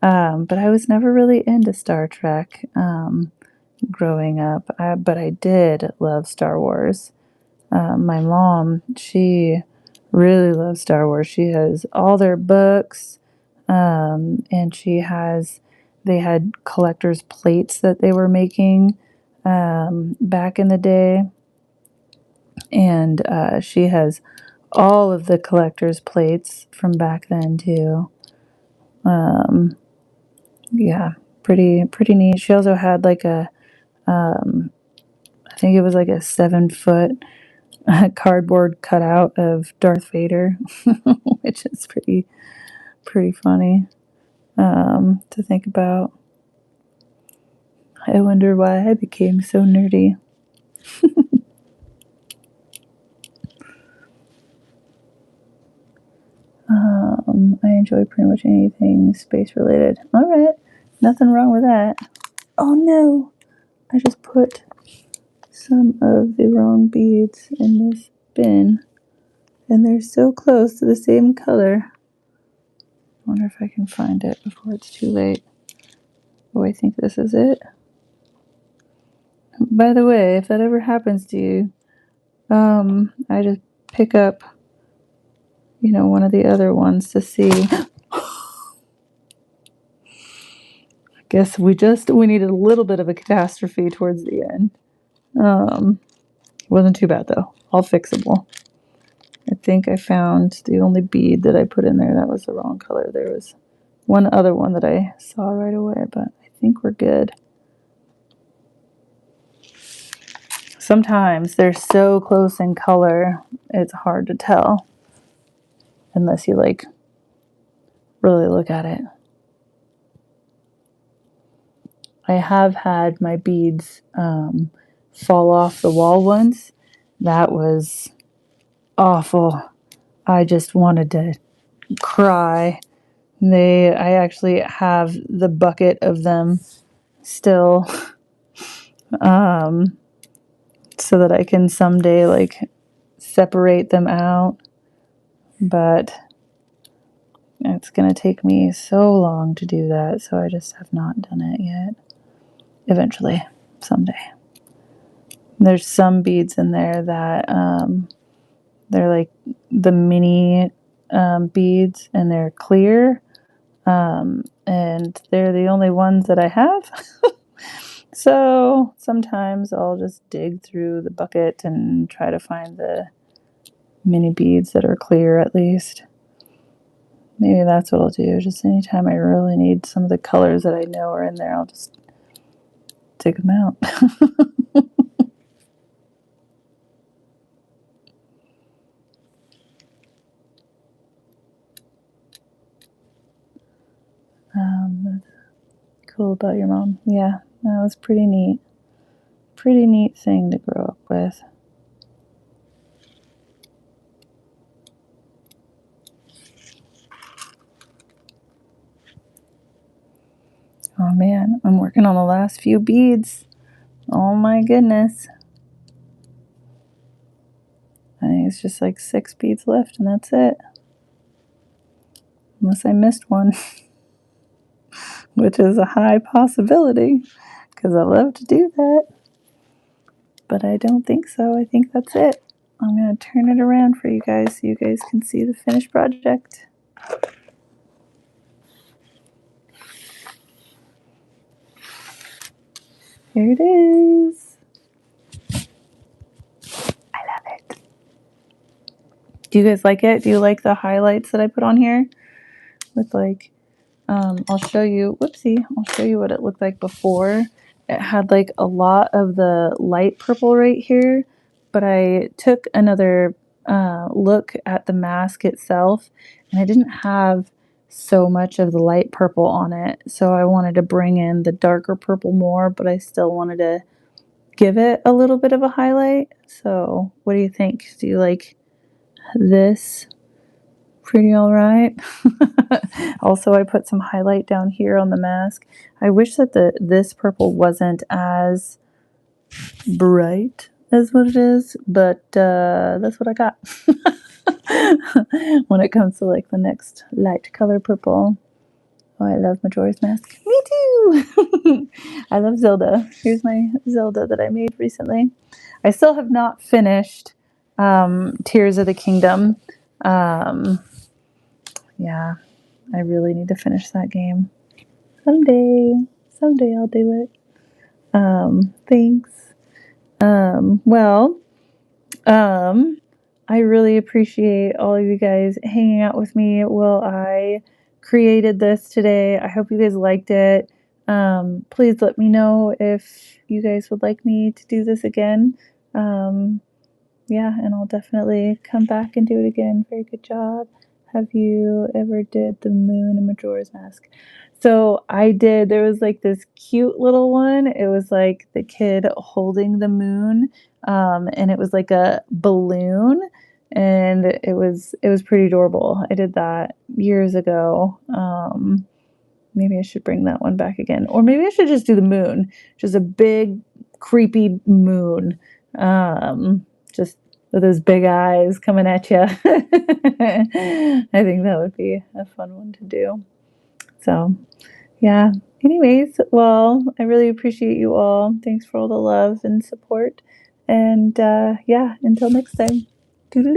But I was never really into Star Trek growing up, but I did love Star Wars. My mom, she really loves Star Wars. She has all their books, and they had collector's plates that they were making back in the day. And she has all of the collector's plates from back then too. Yeah, pretty neat. She also had like I think it was like a 7-foot cardboard cutout of Darth Vader, which is pretty funny to think about. I wonder why I became so nerdy. I enjoy pretty much anything space related. All right, nothing wrong with that. Oh no, I just put some of the wrong beads in this bin. And they're so close to the same color. I wonder if I can find it before it's too late. Oh, I think this is it. By the way, if that ever happens to you, I just pick up, one of the other ones to see. Guess we needed a little bit of a catastrophe towards the end. Wasn't too bad though. All fixable. I think I found the only bead that I put in there that was the wrong color. There was one other one that I saw right away, but I think we're good. Sometimes they're so close in color, it's hard to tell unless you really look at it. I have had my beads fall off the wall once. That was awful. I just wanted to cry. I actually have the bucket of them still, so that I can someday separate them out. But it's gonna take me so long to do that, so I just have not done it yet. Eventually, someday. There's some beads in there that they're like the mini beads, and they're clear, and they're the only ones that I have. So sometimes I'll just dig through the bucket and try to find the mini beads that are clear at least. Maybe that's what I'll do. Just anytime I really need some of the colors that I know are in there, I'll just dig them out. That's cool about your mom. Yeah, that was pretty neat. Pretty neat thing to grow up with. Oh man, I'm working on the last few beads. Oh my goodness. I think it's just 6 beads left and that's it. Unless I missed one, which is a high possibility because I love to do that. But I don't think so. I think that's it. I'm going to turn it around for you guys so you guys can see the finished project. Here it is. I love it. Do you guys like it? Do you like the highlights that I put on here? With I'll show you, whoopsie, I'll show you what it looked like before. It had a lot of the light purple right here, but I took another look at the mask itself, and I didn't have so much of the light purple on it. So I wanted to bring in the darker purple more, but I still wanted to give it a little bit of a highlight. So what do you think? Do you like this? Pretty all right. Also, I put some highlight down here on the mask. I wish that this purple wasn't as bright as what it is, but that's what I got. When it comes to the next light color purple. Oh, I love Majora's Mask. Me too. I love Zelda. Here's my Zelda that I made recently. I still have not finished Tears of the Kingdom. Yeah, I really need to finish that game. Someday I'll do it. Thanks. Well, I really appreciate all of you guys hanging out with me while I created this today. I hope you guys liked it. Please let me know if you guys would like me to do this again. Yeah, and I'll definitely come back and do it again. Very good job. Have you ever did the moon in Majora's Mask? So I did. There was this cute little one. It was the kid holding the moon, and it was a balloon, and it was pretty adorable. I did that years ago. Maybe I should bring that one back again, or maybe I should just do the moon, just a big creepy moon. Just with those big eyes coming at you. I think that would be a fun one to do. So, yeah. Anyways, well, I really appreciate you all. Thanks for all the love and support. And yeah, until next time. Doodle